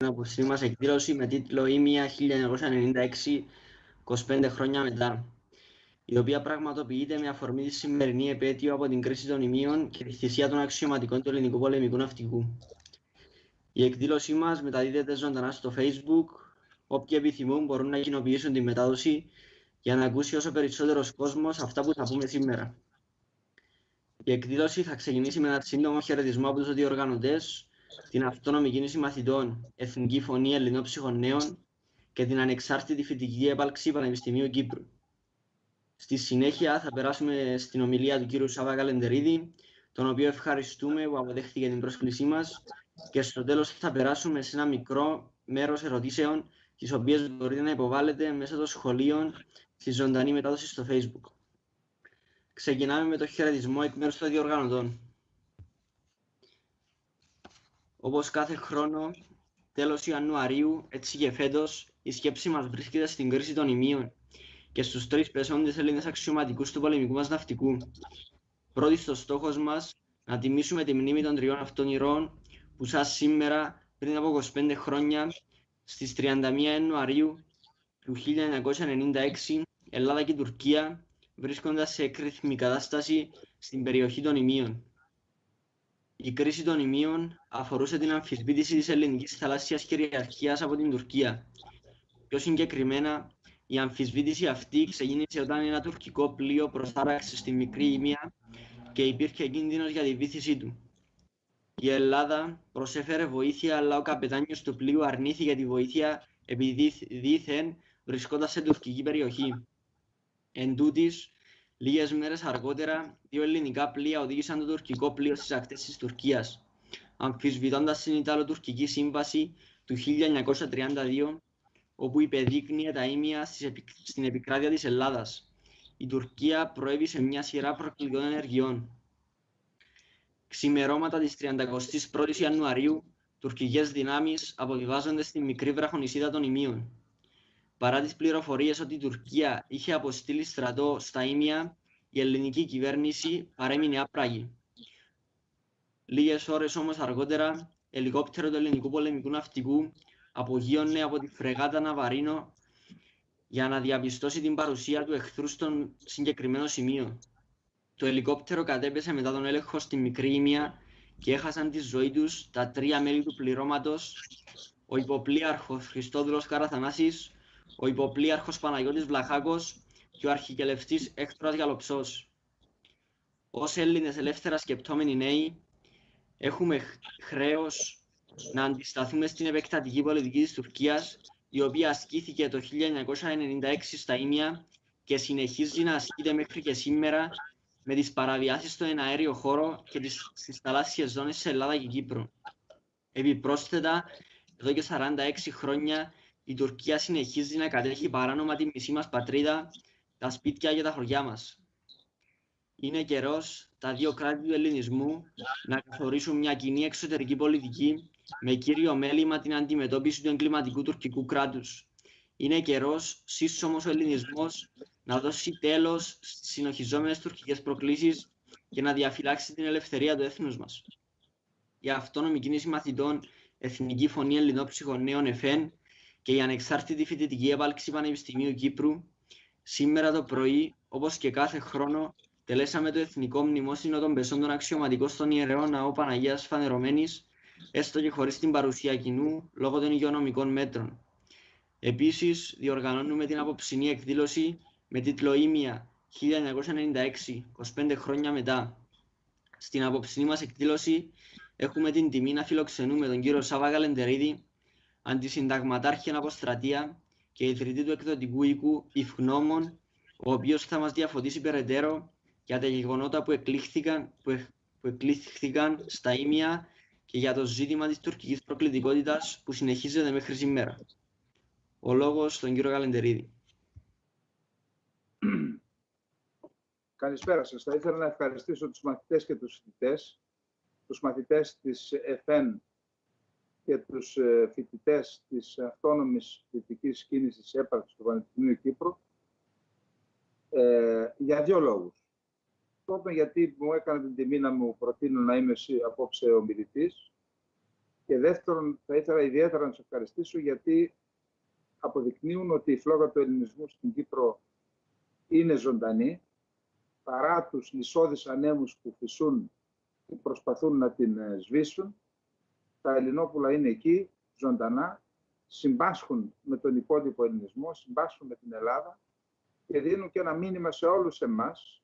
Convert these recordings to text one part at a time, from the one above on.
απόψη μας εκδήλωση με τίτλο «Ήμια 1996, 25 χρόνια μετά», η οποία πραγματοποιείται με αφορμή τη σημερινή επέτειο από την κρίση των ημείων και τη θυσία των αξιωματικών του ελληνικού πολεμικού ναυτικού. Η εκδήλωσή μας μεταδίδεται ζωντανά στο Facebook. Όποιοι επιθυμούν μπορούν να κοινοποιήσουν τη μετάδοση για να ακούσει όσο περισσότερος κόσμος αυτά που θα πούμε σήμερα. Η εκδήλωση θα ξεκινήσει με ένα σύντομο χαιρετισμό από τους διοργανωτές, την Αυτόνομη Κίνηση Μαθητών Εθνική Φωνή Ελληνών Ψυχονέων και την Ανεξάρτητη Φοιτητική Έπαρξη Πανεπιστημίου Κύπρου. Στη συνέχεια θα περάσουμε στην ομιλία του κ. Σάβα Καλεντερίδη, τον οποίο ευχαριστούμε που αποδέχτηκε την πρόσκλησή μας, και στο τέλος θα περάσουμε σε ένα μικρό μέρος ερωτήσεων, τις οποίες μπορείτε να υποβάλλετε μέσα των σχολείων στη ζωντανή μετάδοση στο Facebook. Ξεκινάμε με το χαιρετισμό εκ μέρους των διοργανωτών. Όπως κάθε χρόνο, τέλος Ιανουαρίου, έτσι και φέτος, η σκέψη μας βρίσκεται στην κρίση των ημείων και στους τρεις πεσόντες Έλληνες αξιωματικούς του πολεμικού μας ναυτικού. Πρώτη στο στόχος μας, να τιμήσουμε τη μνήμη των τριών αυτών ηρώων που σαν σήμερα, πριν από 25 χρόνια, στις 31 Ιανουαρίου του 1996, Ελλάδα και Τουρκία βρίσκονταν σε έκρηθμη κατάσταση στην περιοχή των ημείων. Η κρίση των ημείων αφορούσε την αμφισβήτηση της ελληνικής θαλάσσιας κυριαρχίας από την Τουρκία. Πιο συγκεκριμένα, η αμφισβήτηση αυτή ξεκίνησε όταν ένα τουρκικό πλοίο προστάραξε στη Μικρή Ήμια και υπήρχε κίνδυνος για τη βύθισή του. Η Ελλάδα προσέφερε βοήθεια, αλλά ο καπετάνιος του πλοίου αρνήθηκε τη βοήθεια επειδή δήθεν βρισκόταν σε τουρκική περιοχή. Εν τούτης, λίγες μέρες αργότερα, δύο ελληνικά πλοία οδήγησαν το τουρκικό πλοίο στις ακτές της Τουρκίας, αμφισβητώντας την Ιταλο-Τουρκική Σύμβαση του 1932, όπου υπεδείκνυε τα ήμια στην επικράτεια της Ελλάδας. Η Τουρκία προέβησε μια σειρά προκλητικών ενεργειών. Ξημερώματα της 31ης Ιανουαρίου, τουρκικές δυνάμεις αποβιβάζονται στη μικρή βραχονησίδα των Ημείων. Παρά τις πληροφορίες ότι η Τουρκία είχε αποστείλει στρατό στα Ήμια, η ελληνική κυβέρνηση παρέμεινε άπραγη. Λίγες ώρες όμως αργότερα, ελικόπτερο του ελληνικού πολεμικού ναυτικού απογείωνε από τη φρεγάτα Ναβαρίνο για να διαπιστώσει την παρουσία του εχθρού στον συγκεκριμένο σημείο. Το ελικόπτερο κατέπεσε μετά τον έλεγχο στη Μικρή Ήμια και έχασαν τη ζωή τους τα τρία μέλη του πληρώματος, ο υποπλοίαρχος Χριστόδουλος Καραθανάσης, ο υποπλοίαρχος Παναγιώτης Βλαχάκος και ο αρχικελευτής Έκτορας Γαλοψός. Ως Έλληνες ελεύθερα σκεπτόμενοι νέοι, έχουμε χρέος να αντισταθούμε στην επεκτατική πολιτική της Τουρκίας, η οποία ασκήθηκε το 1996 στα Ήμια και συνεχίζει να ασκείται μέχρι και σήμερα με τις παραβιάσεις στον εναέριο χώρο και στις θαλάσσιες ζώνες σε Ελλάδα και Κύπρο. Επιπρόσθετα, εδώ και 46 χρόνια η Τουρκία συνεχίζει να κατέχει παράνομα τη μισή μας πατρίδα, τα σπίτια και τα χωριά μας. Είναι καιρός τα δύο κράτη του ελληνισμού να καθορίσουν μια κοινή εξωτερική πολιτική με κύριο μέλημα την αντιμετώπιση του εγκληματικού τουρκικού κράτους. Είναι καιρός σύσσωμος ο ελληνισμός να δώσει τέλος στις συνοχιζόμενες τουρκικές προκλήσεις και να διαφυλάξει την ελευθερία του έθνους μας. Η Αυτόνομη Κίνηση Μαθητών Εθνική Φωνή Ελληνών Ψυχονέων ΕΦΕΝ και η Ανεξάρτητη Φοιτητική Έπαρξη Πανεπιστημίου Κύπρου σήμερα το πρωί, όπως και κάθε χρόνο, τελέσαμε το Εθνικό Μνημόσυνο των Πεσόντων Αξιωματικών στον Ιερέο Ναό Παναγίας Φανερωμένης, έστω και χωρίς την παρουσία κοινού λόγω των υγειονομικών μέτρων. Επίσης, διοργανώνουμε την απόψινή εκδήλωση με τίτλο «Ήμια 1996, 25 χρόνια μετά». Στην απόψινή μας εκδήλωση έχουμε την τιμή να φιλοξενούμε τον κύριο Σάβα Καλεντερίδη, αντισυνταγματάρχη εν αποστρατεία και ιδρυτή του εκδοτικού οίκου Ιφγνώμων, ο οποίος θα μας διαφωτίσει περαιτέρω για τα γεγονότα που εκλήχθηκαν στα Ήμια και για το ζήτημα της τουρκικής προκλητικότητας που συνεχίζεται μέχρι σήμερα. Ο λόγος στον κύριο Καλεντερίδη. Καλησπέρα σας. Θα ήθελα να ευχαριστήσω τους μαθητές και τους φοιτητές, τους μαθητές της ΕΦΕΝ και τους φοιτητές της Αυτόνομης Φοιτητικής Κίνησης Έπαρξης του Πανεπιστημίου Κύπρου για δύο λόγους. Πρώτον, γιατί μου έκανε την τιμή να μου προτείνω να είμαι απόψε ομιλητής, Και δεύτερον, θα ήθελα ιδιαίτερα να σας ευχαριστήσω γιατί αποδεικνύουν ότι η φλόγα του ελληνισμού στην Κύπρο είναι ζωντανή, παρά τους λυσώδεις ανέμους που φυσούν και προσπαθούν να την σβήσουν. Τα Ελληνόπουλα είναι εκεί, ζωντανά, συμπάσχουν με τον υπόλοιπο ελληνισμό, συμπάσχουν με την Ελλάδα και δίνουν και ένα μήνυμα σε όλους εμάς,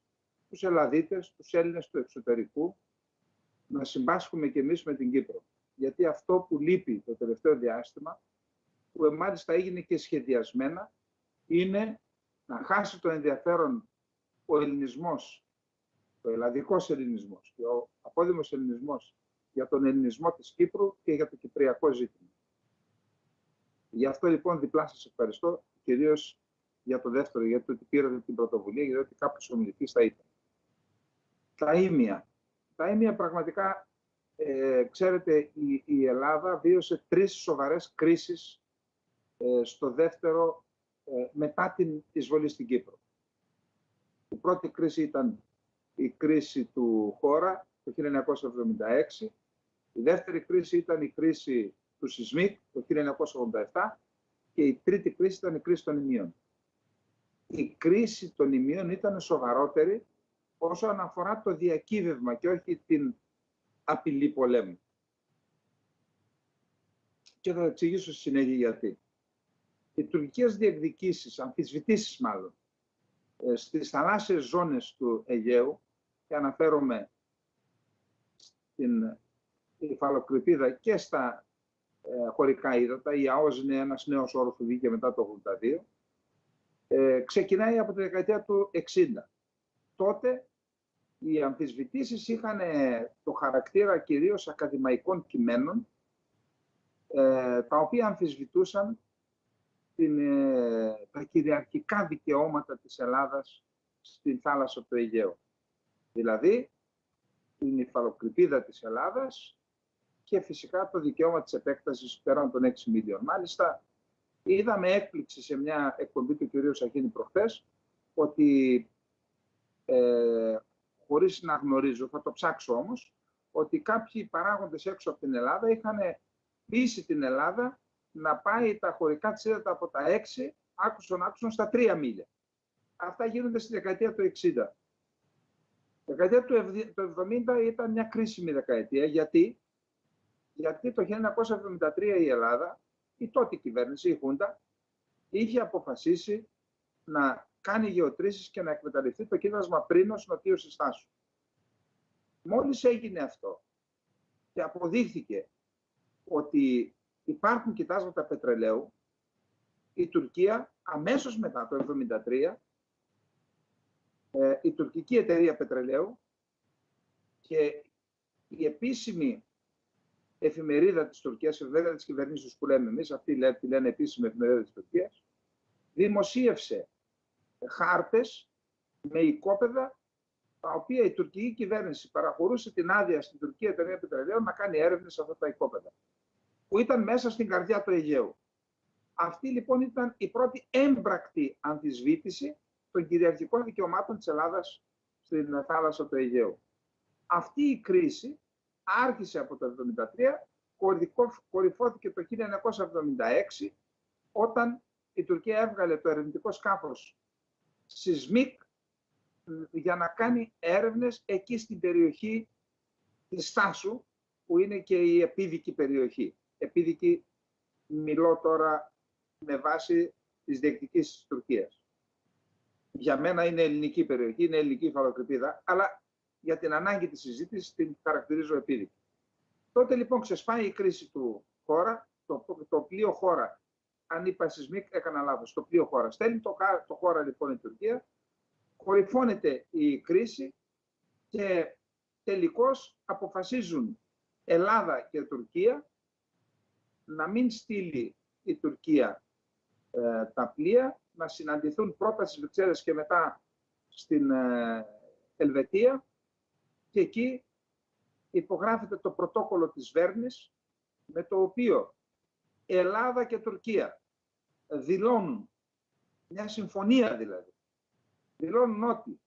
τους Ελλαδίτες, τους Έλληνες του εξωτερικού, να συμπάσχουμε κι εμείς με την Κύπρο. Γιατί αυτό που λείπει το τελευταίο διάστημα, που μάλιστα έγινε και σχεδιασμένα, είναι να χάσει το ενδιαφέρον ο ελληνισμός, ο ελλαδικός ελληνισμός και ο απόδημος ελληνισμός για τον ελληνισμό της Κύπρου και για το κυπριακό ζήτημα. Γι' αυτό λοιπόν διπλά σας ευχαριστώ, κυρίως για το δεύτερο, γιατί ότι πήρατε την πρωτοβουλία, γιατί κάποιος ομιλητής θα ήταν. Τα ήμια. Τα ήμια πραγματικά, ξέρετε, η Ελλάδα βίωσε 3 σοβαρές κρίσεις στο δεύτερο, μετά την εισβολή στην Κύπρο. Η πρώτη κρίση ήταν η κρίση του Χώρα το 1976. Η δεύτερη κρίση ήταν η κρίση του Σισμίκ το 1987 και η τρίτη κρίση ήταν η κρίση των Ιμίων. Η κρίση των Ιμίων ήταν σοβαρότερη όσον αφορά το διακύβευμα και όχι την απειλή πολέμου. Και θα εξηγήσω στη συνέχεια γιατί. Οι τουρκικές διεκδικήσεις, αμφισβητήσεις μάλλον, στις θαλάσσιες ζώνες του Αιγαίου, και αναφέρομαι στην υφαλοκρηπίδα και στα χωρικά ύδατα, η ΑΟΣ είναι ένας νέος όρος που βγήκε μετά το 1982, ξεκινάει από τη δεκαετία του 60. Τότε οι αμφισβητήσεις είχαν το χαρακτήρα κυρίως ακαδημαϊκών κειμένων, τα οποία αμφισβητούσαν τα κυριαρχικά δικαιώματα της Ελλάδας στην θάλασσα του Αιγαίου. Δηλαδή, την υφαλοκρηπίδα της Ελλάδας και φυσικά το δικαίωμα της επέκτασης πέραν των 6 μιλίων. Μάλιστα, είδαμε έκπληξη σε μια εκπομπή του κ. Σαχίνη προχθές, ότι χωρίς να γνωρίζω, θα το ψάξω όμως, ότι κάποιοι παράγοντες έξω από την Ελλάδα είχαν πείσει την Ελλάδα να πάει τα χωρικά της ύδατα από τα 6 άκουσον στα 3 μίλια. Αυτά γίνονται στη δεκαετία του 60. Η δεκαετία του 70 ήταν μια κρίσιμη δεκαετία. Γιατί το 1973 η Ελλάδα, η τότε κυβέρνηση, η Χούντα, είχε αποφασίσει να κάνει γεωτρήσεις και να εκμεταλλευτεί το κοίτασμα Πρίνος νοτίου Συστάσου. Μόλις έγινε αυτό και αποδείχθηκε ότι υπάρχουν κοιτάσματα πετρελαίου, η Τουρκία αμέσως μετά το 1973, η τουρκική εταιρεία πετρελαίου και η επίσημη εφημερίδα της Τουρκίας, η εφημερίδα της κυβερνήσεως που λέμε εμείς, αυτή τη λένε επίσημη εφημερίδα της Τουρκίας, δημοσίευσε χάρτες με οικόπεδα, τα οποία η τουρκική κυβέρνηση παραχωρούσε την άδεια στην τουρκική εταιρεία πετρελαίου να κάνει έρευνες σε αυτά τα οικόπεδα, που ήταν μέσα στην καρδιά του Αιγαίου. Αυτή λοιπόν ήταν η πρώτη έμπρακτη αμφισβήτηση των κυριαρχικών δικαιωμάτων της Ελλάδας στην θάλασσα του Αιγαίου. Αυτή η κρίση άρχισε από το 1973, κορυφώθηκε το 1976, όταν η Τουρκία έβγαλε το ερευνητικό σκάφος Σισμίκ για να κάνει έρευνες εκεί στην περιοχή της Στάσου, που είναι και η επίδικη περιοχή. Επίδικη μιλώ τώρα με βάση τις διεκδικήσεις της Τουρκίας. Για μένα είναι ελληνική περιοχή, είναι ελληνική υφαλοκρηπίδα, αλλά για την ανάγκη της συζήτησης την χαρακτηρίζω επίδικη. Τότε λοιπόν ξεσπάει η κρίση του Χώρα, το πλοίο Χώρα, αν είπα Σισμίκ έκανα λάθος, το πλοίο Χώρα. Στέλνει το Χώρα λοιπόν η Τουρκία, κορυφώνεται η κρίση και τελικώς αποφασίζουν Ελλάδα και Τουρκία να μην στείλει η Τουρκία τα πλοία, να συναντηθούν πρώτα στις Βρυξέλλες και μετά στην Ελβετία και εκεί υπογράφεται το πρωτόκολλο της Βέρνης, με το οποίο Ελλάδα και Τουρκία δηλώνουν, μια συμφωνία δηλαδή, δηλώνουν ότι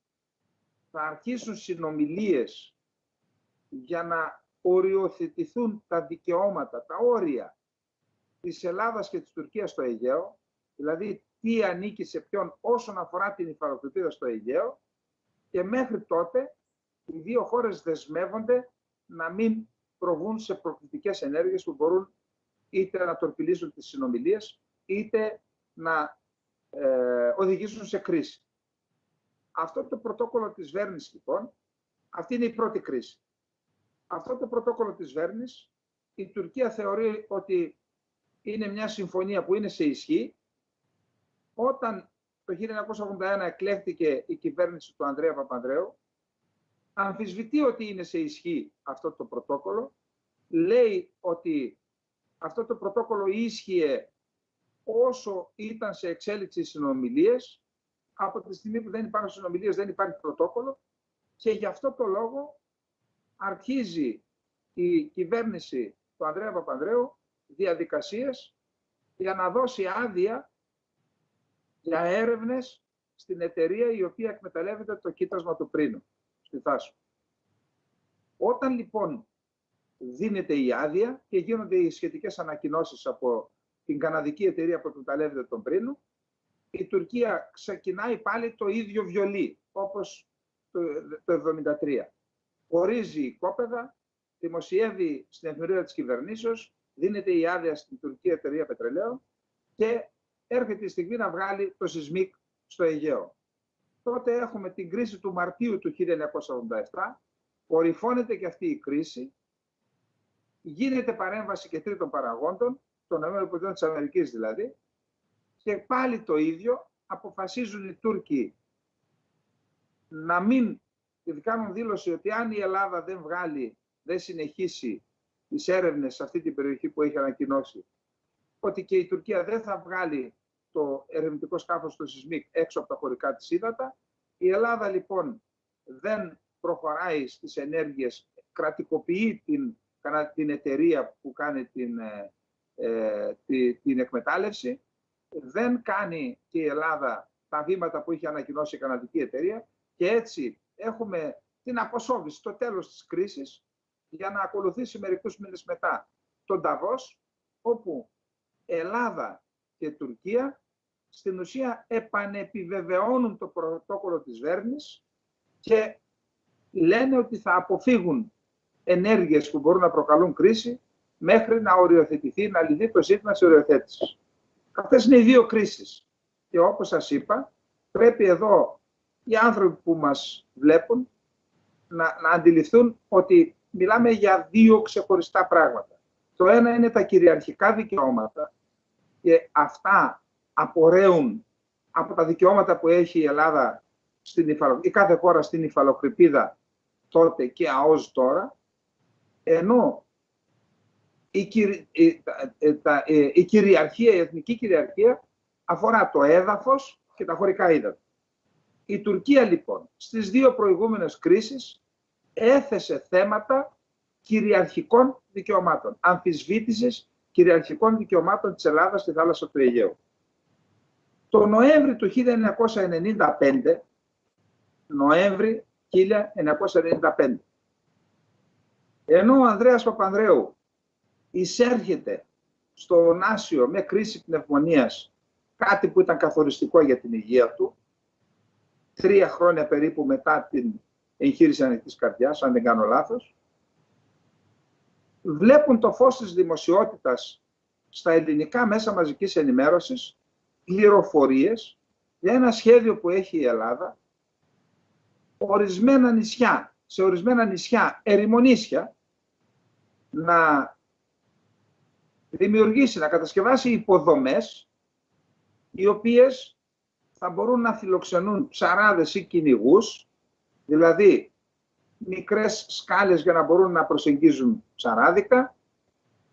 θα αρχίσουν συνομιλίες για να οριοθετηθούν τα δικαιώματα, τα όρια της Ελλάδας και της Τουρκίας στο Αιγαίο, δηλαδή τι ανήκει σε ποιον όσον αφορά την υφαλοκρηπίδα στο Αιγαίο, και μέχρι τότε οι δύο χώρες δεσμεύονται να μην προβούν σε προκλητικές ενέργειες που μπορούν είτε να τορπιλήσουν τις συνομιλίες, είτε να οδηγήσουν σε κρίση. Αυτό το πρωτόκολλο της Βέρνης, λοιπόν, αυτή είναι η πρώτη κρίση. Αυτό το πρωτόκολλο της Βέρνης, η Τουρκία θεωρεί ότι είναι μια συμφωνία που είναι σε ισχύ. Όταν το 1981 εκλέχθηκε η κυβέρνηση του Ανδρέα Παπανδρέου, αμφισβητεί ότι είναι σε ισχύ αυτό το πρωτόκολλο, λέει ότι αυτό το πρωτόκολλο ίσχυε όσο ήταν σε εξέλιξη οι συνομιλίες. Από τη στιγμή που δεν υπάρχουν συνομιλίες δεν υπάρχει πρωτόκολλο, και γι' αυτό το λόγο αρχίζει η κυβέρνηση του Ανδρέα Παπανδρέου διαδικασίες για να δώσει άδεια για έρευνες στην εταιρεία η οποία εκμεταλλεύεται το κοίτασμα του Πρίνου στη Θάσο. Όταν λοιπόν δίνεται η άδεια και γίνονται οι σχετικές ανακοινώσεις από την καναδική εταιρεία που εκμεταλλεύεται τον Πρίνο, η Τουρκία ξεκινάει πάλι το ίδιο βιολί, όπως το 1973. Ορίζει οικόπεδα, δημοσιεύει στην εφημερίδα της κυβερνήσεως, δίνεται η άδεια στην τουρκική εταιρεία πετρελαίου και έρχεται η στιγμή να βγάλει το σεισμίκ στο Αιγαίο. Τότε έχουμε την κρίση του Μαρτίου του 1987, κορυφώνεται και αυτή η κρίση, γίνεται παρέμβαση και τρίτων παραγόντων, των ΗΠΑ δηλαδή, και πάλι το ίδιο, αποφασίζουν οι Τούρκοι να μην κάνουν δήλωση ότι αν η Ελλάδα δεν συνεχίσει τις έρευνες σε αυτή την περιοχή που έχει ανακοινώσει, ότι και η Τουρκία δεν θα βγάλει το ερευνητικό σκάφος του σεισμίκ έξω από τα χωρικά της ύδατα. Η Ελλάδα λοιπόν δεν προχωράει στις ενέργειες, κρατικοποιεί την εταιρεία που κάνει την εκμετάλλευση, δεν κάνει και η Ελλάδα τα βήματα που είχε ανακοινώσει η καναδική εταιρεία, και έτσι έχουμε την αποσόβηση στο τέλος της κρίσης, για να ακολουθήσει μερικούς μήνες μετά τον Νταβός, όπου Ελλάδα και Τουρκία στην ουσία επανεπιβεβαιώνουν το πρωτόκολλο της Βέρνης και λένε ότι θα αποφύγουν ενέργειες που μπορούν να προκαλούν κρίση μέχρι να οριοθετηθεί, να λυθεί το ζήτημα της οριοθέτησης. Αυτές είναι οι δύο κρίσεις. Και όπως σας είπα, πρέπει εδώ οι άνθρωποι που μας βλέπουν να αντιληφθούν ότι μιλάμε για δύο ξεχωριστά πράγματα. Το ένα είναι τα κυριαρχικά δικαιώματα, και αυτά απορρέουν από τα δικαιώματα που έχει η Ελλάδα, η κάθε χώρα στην υφαλοκρηπίδα τότε και ΑΟΣ τώρα, ενώ η κυριαρχία, η εθνική κυριαρχία αφορά το έδαφος και τα χωρικά ύδατα. Η Τουρκία λοιπόν στις δύο προηγούμενες κρίσεις έθεσε θέματα κυριαρχικών δικαιωμάτων, αμφισβήτησης κυριαρχικών δικαιωμάτων της Ελλάδας στη θάλασσα του Αιγαίου. Το Νοέμβρη του 1995, ενώ ο Ανδρέας Παπανδρέου εισέρχεται στο Νάσιο με κρίση πνευμονίας, κάτι που ήταν καθοριστικό για την υγεία του, 3 χρόνια περίπου μετά την εγχείρηση ανοιχτής καρδιάς, αν δεν κάνω λάθος, βλέπουν το φως της δημοσιότητας στα ελληνικά μέσα μαζικής ενημέρωσης πληροφορίες για ένα σχέδιο που έχει η Ελλάδα, σε ορισμένα νησιά, ερημονήσια, να δημιουργήσει, να κατασκευάσει υποδομές οι οποίες θα μπορούν να φιλοξενούν ψαράδες ή κυνηγούς, δηλαδή μικρές σκάλες για να μπορούν να προσεγγίζουν ψαράδικα,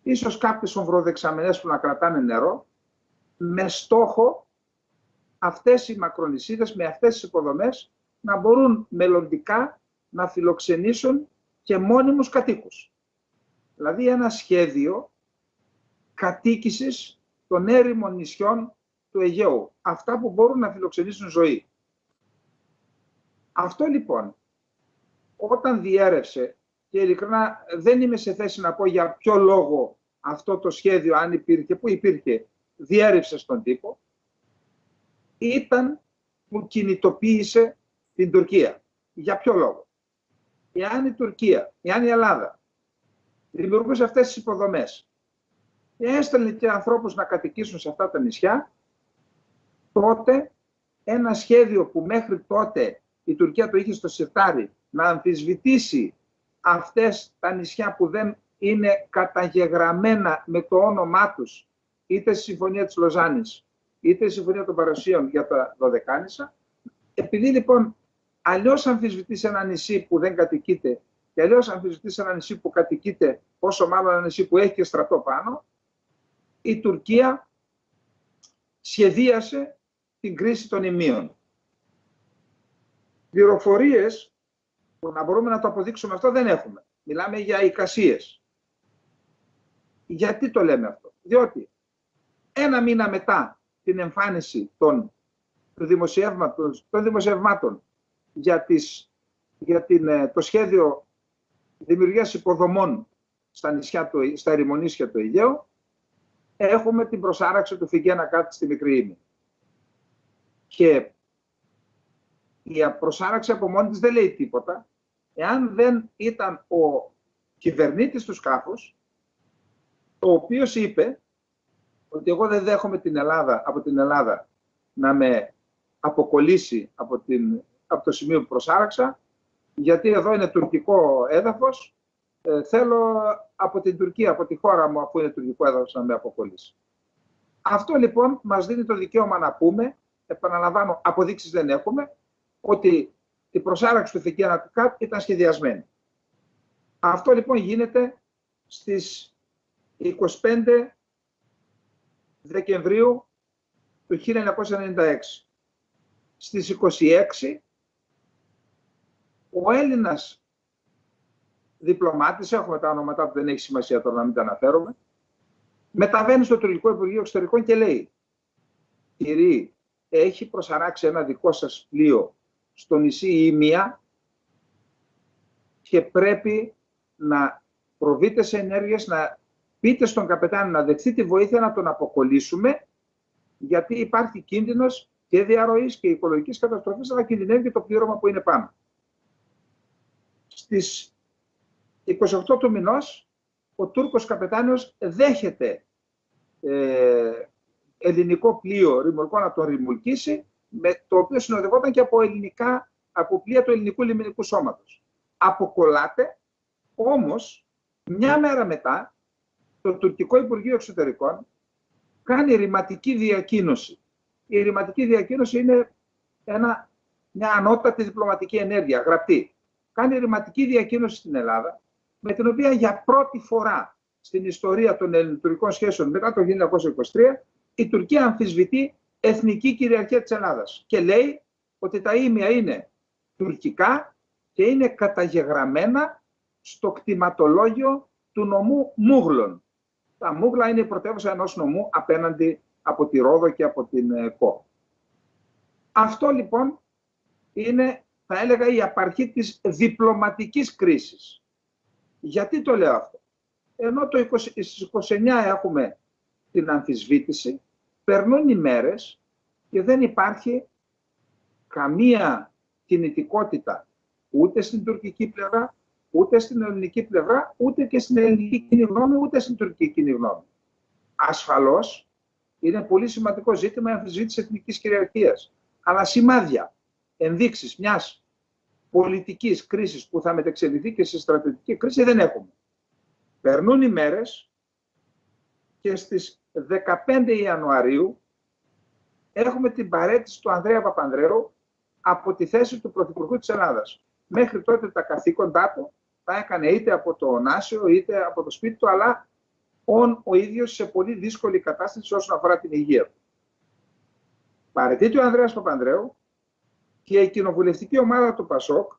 ίσως κάποιες ομβροδεξαμενές που να κρατάνε νερό, με στόχο αυτές οι μακρονησίδες, με αυτές τις υποδομές, να μπορούν μελλοντικά να φιλοξενήσουν και μόνιμους κατοίκους. Δηλαδή ένα σχέδιο κατοίκησης των έρημων νησιών του Αιγαίου, αυτά που μπορούν να φιλοξενήσουν ζωή. Αυτό λοιπόν, όταν διέρευσε και ειλικρινά δεν είμαι σε θέση να πω για ποιο λόγο αυτό το σχέδιο, αν υπήρχε, που υπήρχε, διέρρευσε στον τύπο, ήταν που κινητοποίησε την Τουρκία. Για ποιο λόγο? Εάν η Τουρκία, εάν η Ελλάδα δημιουργούσε αυτές τις υποδομές και έστελνε και ανθρώπους να κατοικήσουν σε αυτά τα νησιά, τότε ένα σχέδιο που μέχρι τότε η Τουρκία το είχε στο σιρτάρι, να αμφισβητήσει αυτές τα νησιά που δεν είναι καταγεγραμμένα με το όνομά τους, είτε στη Συμφωνία της Λοζάνης, είτε στη Συμφωνία των Παρισίων για τα Δωδεκάνησα. Επειδή λοιπόν αλλιώς αμφισβητείς ένα νησί που δεν κατοικείται και αλλιώς αμφισβητείς ένα νησί που κατοικείται, πόσο μάλλον ένα νησί που έχει και στρατό πάνω, η Τουρκία σχεδίασε την κρίση των ημείων. Πληροφορίες που να μπορούμε να το αποδείξουμε αυτό δεν έχουμε. Μιλάμε για εικασίες. Γιατί το λέμε αυτό? Διότι ένα μήνα μετά την εμφάνιση των δημοσιευμάτων για το σχέδιο δημιουργίας υποδομών στα νησιά, στα ερημονήσια του Αιγαίου, έχουμε την προσάραξη του Φιγένα κάτω στη Μικρή Ήμη. Και η προσάραξη από μόνη της δεν λέει τίποτα, εάν δεν ήταν ο κυβερνήτης του σκάφους, ο οποίος είπε ότι εγώ δεν δέχομαι από την Ελλάδα να με αποκολλήσει από το σημείο που προσάραξα, γιατί εδώ είναι τουρκικό έδαφος, θέλω από την Τουρκία, από τη χώρα μου, αφού είναι τουρκικό έδαφος, να με αποκολλήσει. Αυτό λοιπόν μας δίνει το δικαίωμα να πούμε, επαναλαμβάνω, αποδείξεις δεν έχουμε, ότι η προσάραξη του Φιγένα Κάτ ήταν σχεδιασμένη. Αυτό λοιπόν γίνεται στις 25 Δεκεμβρίου του 1996. Στις 26 ο Έλληνας διπλωμάτης, έχουμε τα ονόματά που δεν έχει σημασία τώρα να μην τα αναφέρομαι, μεταβαίνει στο Τουρκικό Υπουργείο Εξωτερικών και λέει: «Κύριοι, έχει προσαράξει ένα δικό σας πλοίο στο νησί Ήμια και πρέπει να προβείτε σε ενέργειες, να πείτε στον καπετάνιο να δεχθεί τη βοήθεια να τον αποκολλήσουμε, γιατί υπάρχει κίνδυνος και διαρροής και οικολογικής καταστροφής, αλλά κινδυνεύει και το πλήρωμα που είναι πάνω». Στις 28 του μηνός ο Τούρκος καπετάνιος δέχεται ελληνικό πλοίο ρημουλκό να τον ρημουλκίσει, με το οποίο συνοδευόταν και από πλοία του ελληνικού λιμενικού σώματος. Αποκολλάται, όμως μια μέρα μετά το Τουρκικό Υπουργείο Εξωτερικών κάνει ρηματική διακοίνωση. Η ρηματική διακοίνωση είναι μια ανώτατη διπλωματική ενέργεια, γραπτή. Κάνει ρηματική διακοίνωση στην Ελλάδα, με την οποία για πρώτη φορά στην ιστορία των ελληνοτουρκικών σχέσεων μετά το 1923 η Τουρκία αμφισβητεί εθνική κυριαρχία της Ελλάδας και λέει ότι τα ήμια είναι τουρκικά και είναι καταγεγραμμένα στο κτηματολόγιο του νομού Μούγλων. Τα Μούγλα είναι η πρωτεύουσα ενός νομού απέναντι από τη Ρόδο και από την Κο. Αυτό λοιπόν είναι, θα έλεγα, η απαρχή της διπλωματικής κρίσης. Γιατί το λέω αυτό? Ενώ στις 29 έχουμε την αμφισβήτηση, περνούν οι μέρες και δεν υπάρχει καμία κινητικότητα ούτε στην τουρκική πλευρά, ούτε στην ελληνική πλευρά, ούτε και στην ελληνική κοινή γνώμη, ούτε στην τουρκική κοινή γνώμη. Ασφαλώς είναι πολύ σημαντικό ζήτημα η αμφισβήτηση εθνικής κυριαρχίας. Αλλά σημάδια, ενδείξεις μιας πολιτικής κρίσης που θα μετεξελιχθεί και σε στρατιωτική κρίση δεν έχουμε. Περνούν οι μέρες και στις 15 Ιανουαρίου έχουμε την παραίτηση του Ανδρέα Παπανδρέου από τη θέση του Πρωθυπουργού της Ελλάδας. Μέχρι τότε τα καθήκοντά του τα έκανε είτε από το Νάσιο είτε από το σπίτι του, αλλά ο ίδιος σε πολύ δύσκολη κατάσταση όσον αφορά την υγεία του. Παραιτείται ο Ανδρέας Παπανδρέου και η κοινοβουλευτική ομάδα του ΠΑΣΟΚ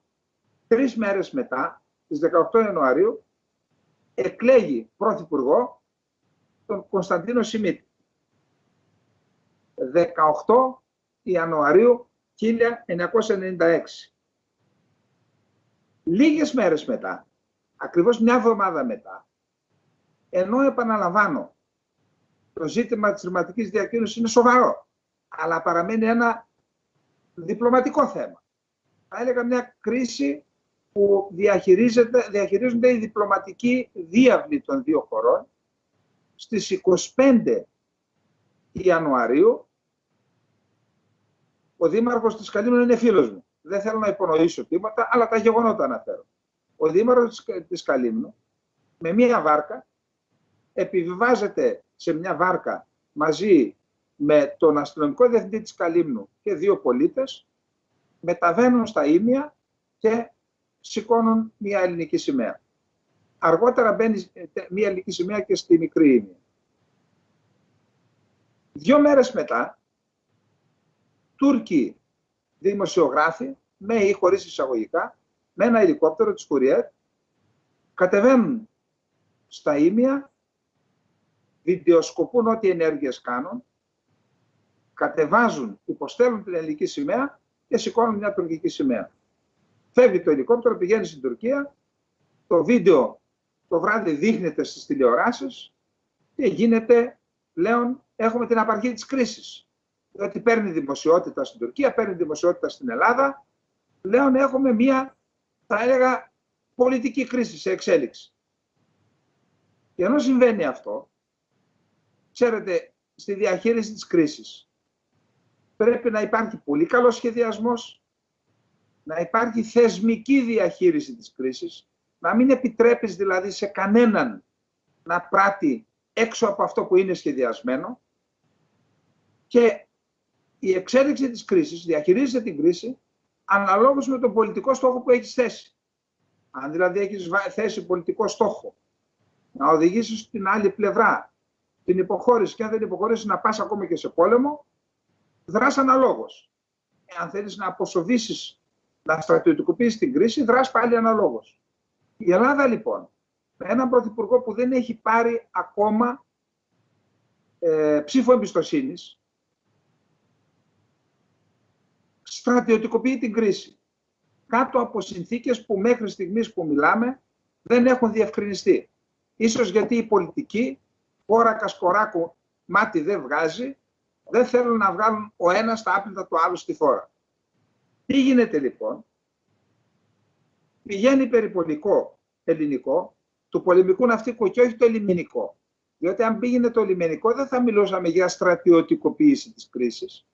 3 μέρες μετά, στις 18 Ιανουαρίου, εκλέγει πρωθυπουργό τον Κωνσταντίνο Σιμίτη. 18 Ιανουαρίου 1996. Λίγες μέρες μετά, ακριβώς μια εβδομάδα μετά, ενώ επαναλαμβάνω, το ζήτημα της ρηματικής διακίνησης είναι σοβαρό, αλλά παραμένει ένα διπλωματικό θέμα. Θα έλεγα μια κρίση που διαχειρίζονται οι διπλωματικοί διάβλοι των δύο χωρών. Στις 25 Ιανουαρίου, ο δήμαρχος της Καλύμνου είναι φίλος μου. Δεν θέλω να υπονοήσω τίποτα, αλλά τα γεγονότα αναφέρω. Ο δήμαρχος της Καλύμνου με μία βάρκα επιβιβάζεται σε μια βάρκα μαζί με τον αστυνομικό διευθυντή της Καλύμνου και δύο πολίτες, μεταβαίνουν στα Ήμια και σηκώνουν μια ελληνική σημαία. Αργότερα μπαίνει μια ελληνική σημαία και στη Μικρή Ήμια. 2 μέρες μετά, Τούρκοι δημοσιογράφοι, με ή χωρίς εισαγωγικά, με ένα ελικόπτερο της Κουριέτ, κατεβαίνουν στα Ήμια, βιντεοσκοπούν ό,τι ενέργειες κάνουν, κατεβάζουν, υποστέλνουν την ελληνική σημαία και σηκώνουν μια τουρκική σημαία. Φεύγει το ελικόπτερο, πηγαίνει στην Τουρκία, το βίντεο το βράδυ δείχνεται στις τηλεοράσεις και γίνεται, πλέον έχουμε την απαρχή της κρίσης. Διότι παίρνει δημοσιότητα στην Τουρκία, παίρνει δημοσιότητα στην Ελλάδα, πλέον έχουμε μια, θα έλεγα, πολιτική κρίση σε εξέλιξη. Και ενώ συμβαίνει αυτό, ξέρετε, στη διαχείριση της κρίσης πρέπει να υπάρχει πολύ καλός σχεδιασμός, να υπάρχει θεσμική διαχείριση της κρίσης, να μην επιτρέπεις δηλαδή σε κανέναν να πράττει έξω από αυτό που είναι σχεδιασμένο, και η εξέλιξη της κρίσης διαχειρίζεται την κρίση αναλόγως με τον πολιτικό στόχο που έχεις θέσει. Αν δηλαδή έχεις θέσει πολιτικό στόχο να οδηγήσεις στην άλλη πλευρά την υποχώρηση, και αν δεν υποχωρήσεις να πας ακόμα και σε πόλεμο, δράς αναλόγως. Αν θέλεις να αποσοβήσεις, να στρατιωτικοποιήσεις την κρίση, δράς πάλι αναλόγως. Η Ελλάδα λοιπόν, με έναν πρωθυπουργό που δεν έχει πάρει ακόμα ψήφο εμπιστοσύνης, στρατιωτικοποιεί την κρίση κάτω από συνθήκες που μέχρι στιγμής που μιλάμε δεν έχουν διευκρινιστεί. Ίσως γιατί οι πολιτικοί, χώρα Κασκοράκου μάτι δεν βγάζει, δεν θέλουν να βγάλουν ο ένας τα άπλυτα του άλλου στη φόρα. Τι γίνεται λοιπόν? Πηγαίνει περιπολικό ελληνικό του πολεμικού ναυτικού και όχι το λιμενικό. Διότι αν πήγαινε το λιμενικό δεν θα μιλούσαμε για στρατιωτικοποίηση της κρίσης.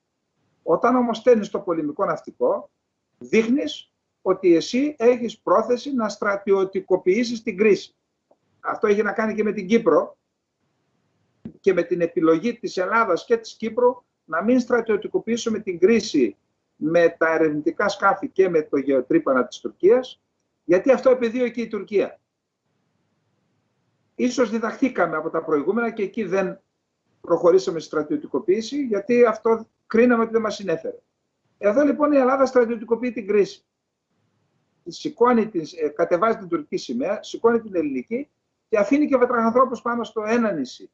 Όταν όμως στέλνεις το πολεμικό ναυτικό, δείχνεις ότι εσύ έχεις πρόθεση να στρατιωτικοποιήσεις την κρίση. Αυτό έχει να κάνει και με την Κύπρο και με την επιλογή της Ελλάδας και της Κύπρου να μην στρατιωτικοποιήσουμε την κρίση με τα ερευνητικά σκάφη και με το γεωτρύπανα της Τουρκίας, γιατί αυτό επιδίωκε η Τουρκία. Ίσως διδαχθήκαμε από τα προηγούμενα και εκεί δεν προχωρήσαμε στη στρατιωτικοποίηση, γιατί αυτό κρίναμε ότι δεν μας συνέφερε. Εδώ λοιπόν η Ελλάδα στρατιωτικοποιεί την κρίση. Κατεβάζει την τουρκική σημαία, σηκώνει την ελληνική και αφήνει και βατραχανθρώπους πάνω στο ένα νησί.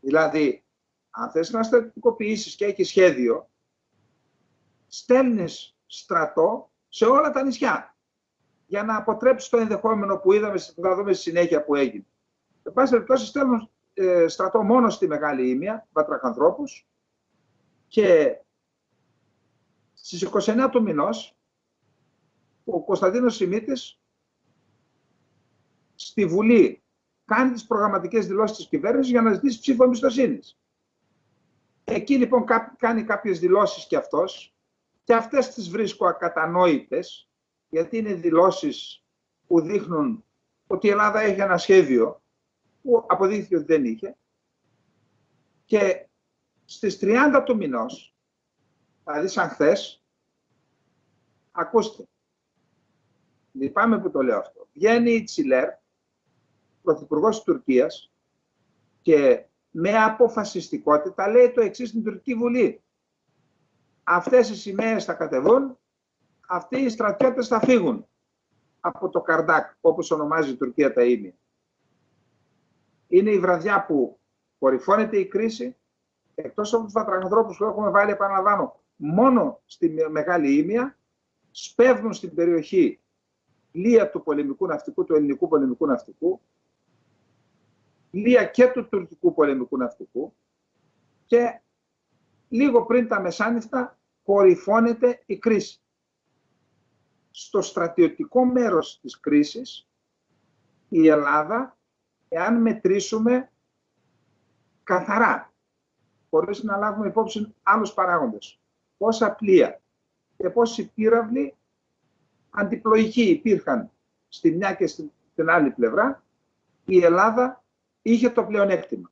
Δηλαδή, αν θες να στρατιωτικοποιήσεις και έχεις σχέδιο, στέλνεις στρατό σε όλα τα νησιά για να αποτρέψεις το ενδεχόμενο που είδαμε, θα δούμε στη συνέχεια που έγινε. Σε πάση περιπτώσει στέλνουν στρατό μόνο στη Μεγάλη Ήμια, βατραχανθρώπους, και στις 29 του μηνός ο Κωνσταντίνος Σιμίτης στη Βουλή κάνει τις προγραμματικές δηλώσεις της κυβέρνησης για να ζητήσει ψήφο εμπιστοσύνης. Εκεί λοιπόν κάνει κάποιες δηλώσεις και αυτός, και αυτές τις βρίσκω ακατανόητες, γιατί είναι δηλώσεις που δείχνουν ότι η Ελλάδα έχει ένα σχέδιο που αποδείχθηκε ότι δεν είχε. Και στις 30 του μηνός, δηλαδή σαν χθες, ακούστε, λυπάμαι που το λέω αυτό, βγαίνει η Τσιλέρ, πρωθυπουργός της Τουρκίας, και με αποφασιστικότητα λέει το εξής στην Τουρκική Βουλή: αυτές οι σημαίες θα κατεβούν, αυτοί οι στρατιώτες θα φύγουν από το Καρντάκ, όπως ονομάζει η Τουρκία τα Ήμια. Είναι η βραδιά που κορυφώνεται η κρίση, εκτός από τους βατραχανθρώπους που έχουμε βάλει, επαναλαμβάνω, μόνο στη Μεγάλη Ήμια, σπέβδουν στην περιοχή πλοία του πολεμικού ναυτικού, του ελληνικού πολεμικού ναυτικού, πλοία και του τουρκικού πολεμικού ναυτικού, και λίγο πριν τα μεσάνυχτα κορυφώνεται η κρίση. Στο στρατιωτικό μέρος της κρίσης, η Ελλάδα, εάν μετρήσουμε καθαρά, χωρίς να λάβουμε υπόψη άλλους παράγοντες, πόσα πλοία και πόσοι πύραυλοι αντιπλοϊκοί υπήρχαν στη μια και στην άλλη πλευρά, η Ελλάδα είχε το πλεονέκτημα.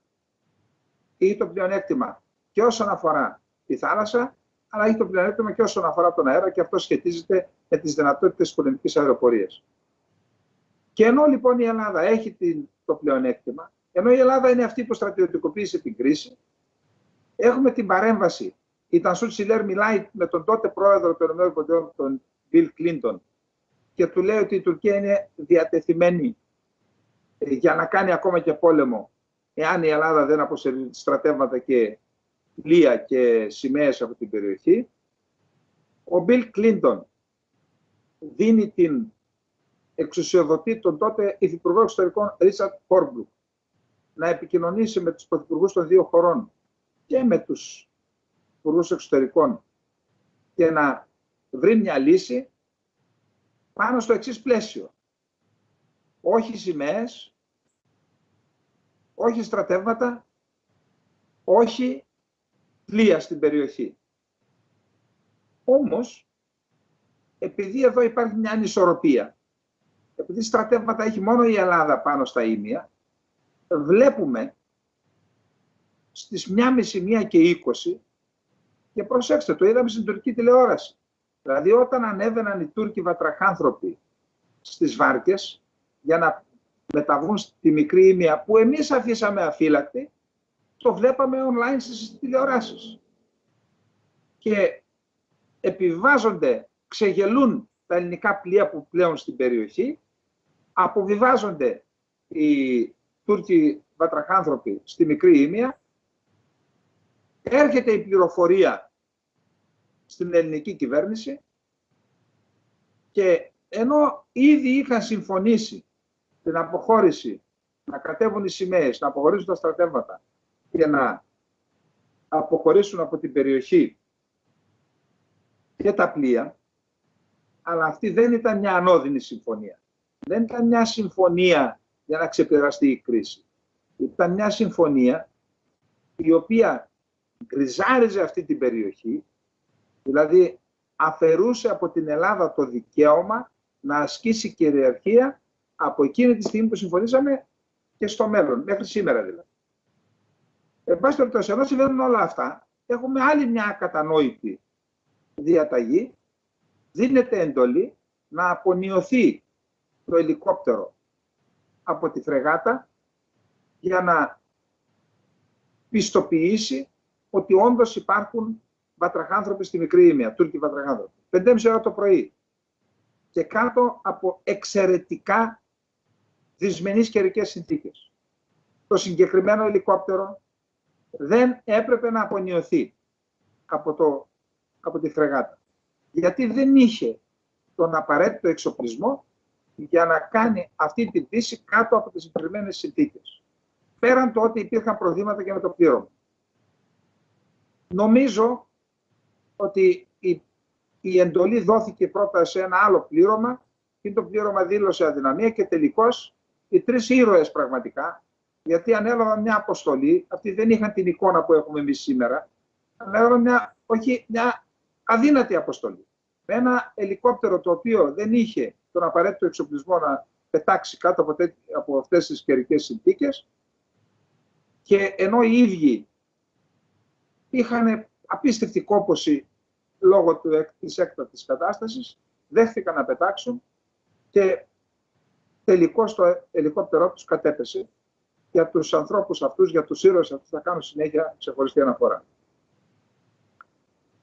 Είχε το πλεονέκτημα και όσον αφορά τη θάλασσα, αλλά έχει το πλεονέκτημα και όσον αφορά τον αέρα, και αυτό σχετίζεται με τις δυνατότητες της πολεμικής αεροπορίας. Και ενώ λοιπόν η Ελλάδα έχει το πλεονέκτημα, ενώ η Ελλάδα είναι αυτή που στρατιωτικοποίησε την κρίση, έχουμε την παρέμβαση. Η Τανσού Τσιλέρ μιλάει με τον τότε πρόεδρο των ΗΠΑ, τον Μπιλ Κλίντον, και του λέει ότι η Τουρκία είναι διατεθειμένη για να κάνει ακόμα και πόλεμο, εάν η Ελλάδα δεν αποσυρθεί στρατεύματα και πλοία και σημαίες από την περιοχή. Ο Μπιλ Κλίντον εξουσιοδοτεί τον τότε Υφυπουργό Εξωτερικών Ρίτσαρντ Χόρμπλουκ να επικοινωνήσει με τους πρωθυπουργούς των δύο χωρών και με τους υπουργούς εξωτερικών και να βρει μια λύση πάνω στο εξής πλαίσιο. Όχι σημαίες, όχι στρατεύματα, όχι πλοία στην περιοχή. Όμως, επειδή εδώ υπάρχει μια ανισορροπία, επειδή στρατεύματα έχει μόνο η Ελλάδα πάνω στα ήμια, βλέπουμε στις 1:30, 1 και 20, και προσέξτε, το είδαμε στην τουρκική τηλεόραση. Δηλαδή, όταν ανέβαιναν οι Τούρκοι βατραχάνθρωποι στις βάρκες για να μεταβούν στη μικρή ήμια που εμείς αφήσαμε αφύλακτη, το βλέπαμε online στις τηλεοράσεις. Και επιβιβάζονται, ξεγελούν τα ελληνικά πλοία που πλέουν στην περιοχή, αποβιβάζονται οι Τούρκοι βατραχάνθρωποι στη μικρή ήμια, έρχεται η πληροφορία στην ελληνική κυβέρνηση και ενώ ήδη είχαν συμφωνήσει την αποχώρηση, να κατέβουν οι σημαίες, να αποχωρήσουν τα στρατεύματα και να αποχωρήσουν από την περιοχή και τα πλοία, αλλά αυτή δεν ήταν μια ανώδυνη συμφωνία. Δεν ήταν μια συμφωνία για να ξεπεραστεί η κρίση. Ήταν μια συμφωνία η οποία γκριζάριζε αυτή την περιοχή, δηλαδή αφαιρούσε από την Ελλάδα το δικαίωμα να ασκήσει κυριαρχία από εκείνη τη στιγμή που συμφωνήσαμε και στο μέλλον, μέχρι σήμερα δηλαδή. Εν πάση περιπτώσει, ενώ συμβαίνουν όλα αυτά, έχουμε άλλη μια ακατανόητη διαταγή. Δίνεται εντολή να απονιωθεί το ελικόπτερο από τη φρεγάτα για να πιστοποιήσει ότι όντως υπάρχουν βατραχάνθρωποι στη μικρή ήμια, Τούρκοι βατραχάνθρωποι. 5:30 ώρα το πρωί και κάτω από εξαιρετικά δυσμενείς καιρικές συνθήκες. Το ελικόπτερο δεν έπρεπε να απονιωθεί από τη φρεγάτα, γιατί δεν είχε τον απαραίτητο εξοπλισμό για να κάνει αυτή τη πτήση κάτω από τις συγκεκριμένες συνθήκες. Πέραν το ότι υπήρχαν προβλήματα και με το πλήρωμα. Νομίζω ότι η εντολή δόθηκε πρώτα σε ένα άλλο πλήρωμα και το πλήρωμα δήλωσε αδυναμία και τελικώς οι τρεις ήρωες πραγματικά, γιατί ανέλαβαν μια αποστολή, αυτοί δεν είχαν την εικόνα που έχουμε εμείς σήμερα, ανέλαβαν μια αδύνατη αποστολή. Με ένα ελικόπτερο το οποίο δεν είχε τον απαραίτητο εξοπλισμό να πετάξει κάτω από αυτές τις καιρικές συνθήκες, και ενώ οι ίδιοι είχαν απίστευτη κόπωση λόγω της έκτακτης κατάστασης, δέχθηκαν να πετάξουν και τελικώς το ελικόπτερό τους κατέπεσε. Για τους ανθρώπους αυτούς, για τους ήρωες αυτούς, θα κάνω συνέχεια ξεχωριστή αναφορά.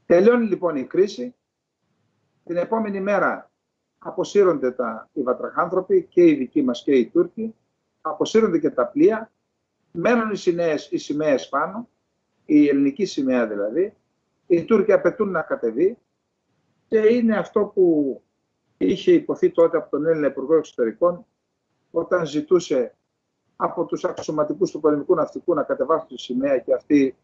Τελειώνει λοιπόν η κρίση. Την επόμενη μέρα αποσύρονται οι βατραχάνθρωποι, και οι δικοί μας και οι Τούρκοι, αποσύρονται και τα πλοία, μένουν οι σημαίες πάνω, η ελληνική σημαία δηλαδή, οι Τούρκοι απαιτούν να κατεβεί, και είναι αυτό που είχε υποθεί τότε από τον Έλληνα Υπουργό Εξωτερικών, όταν ζητούσε από τους αξιωματικούς του πολεμικού ναυτικού να κατεβάσουν τη σημαία, και αυτοί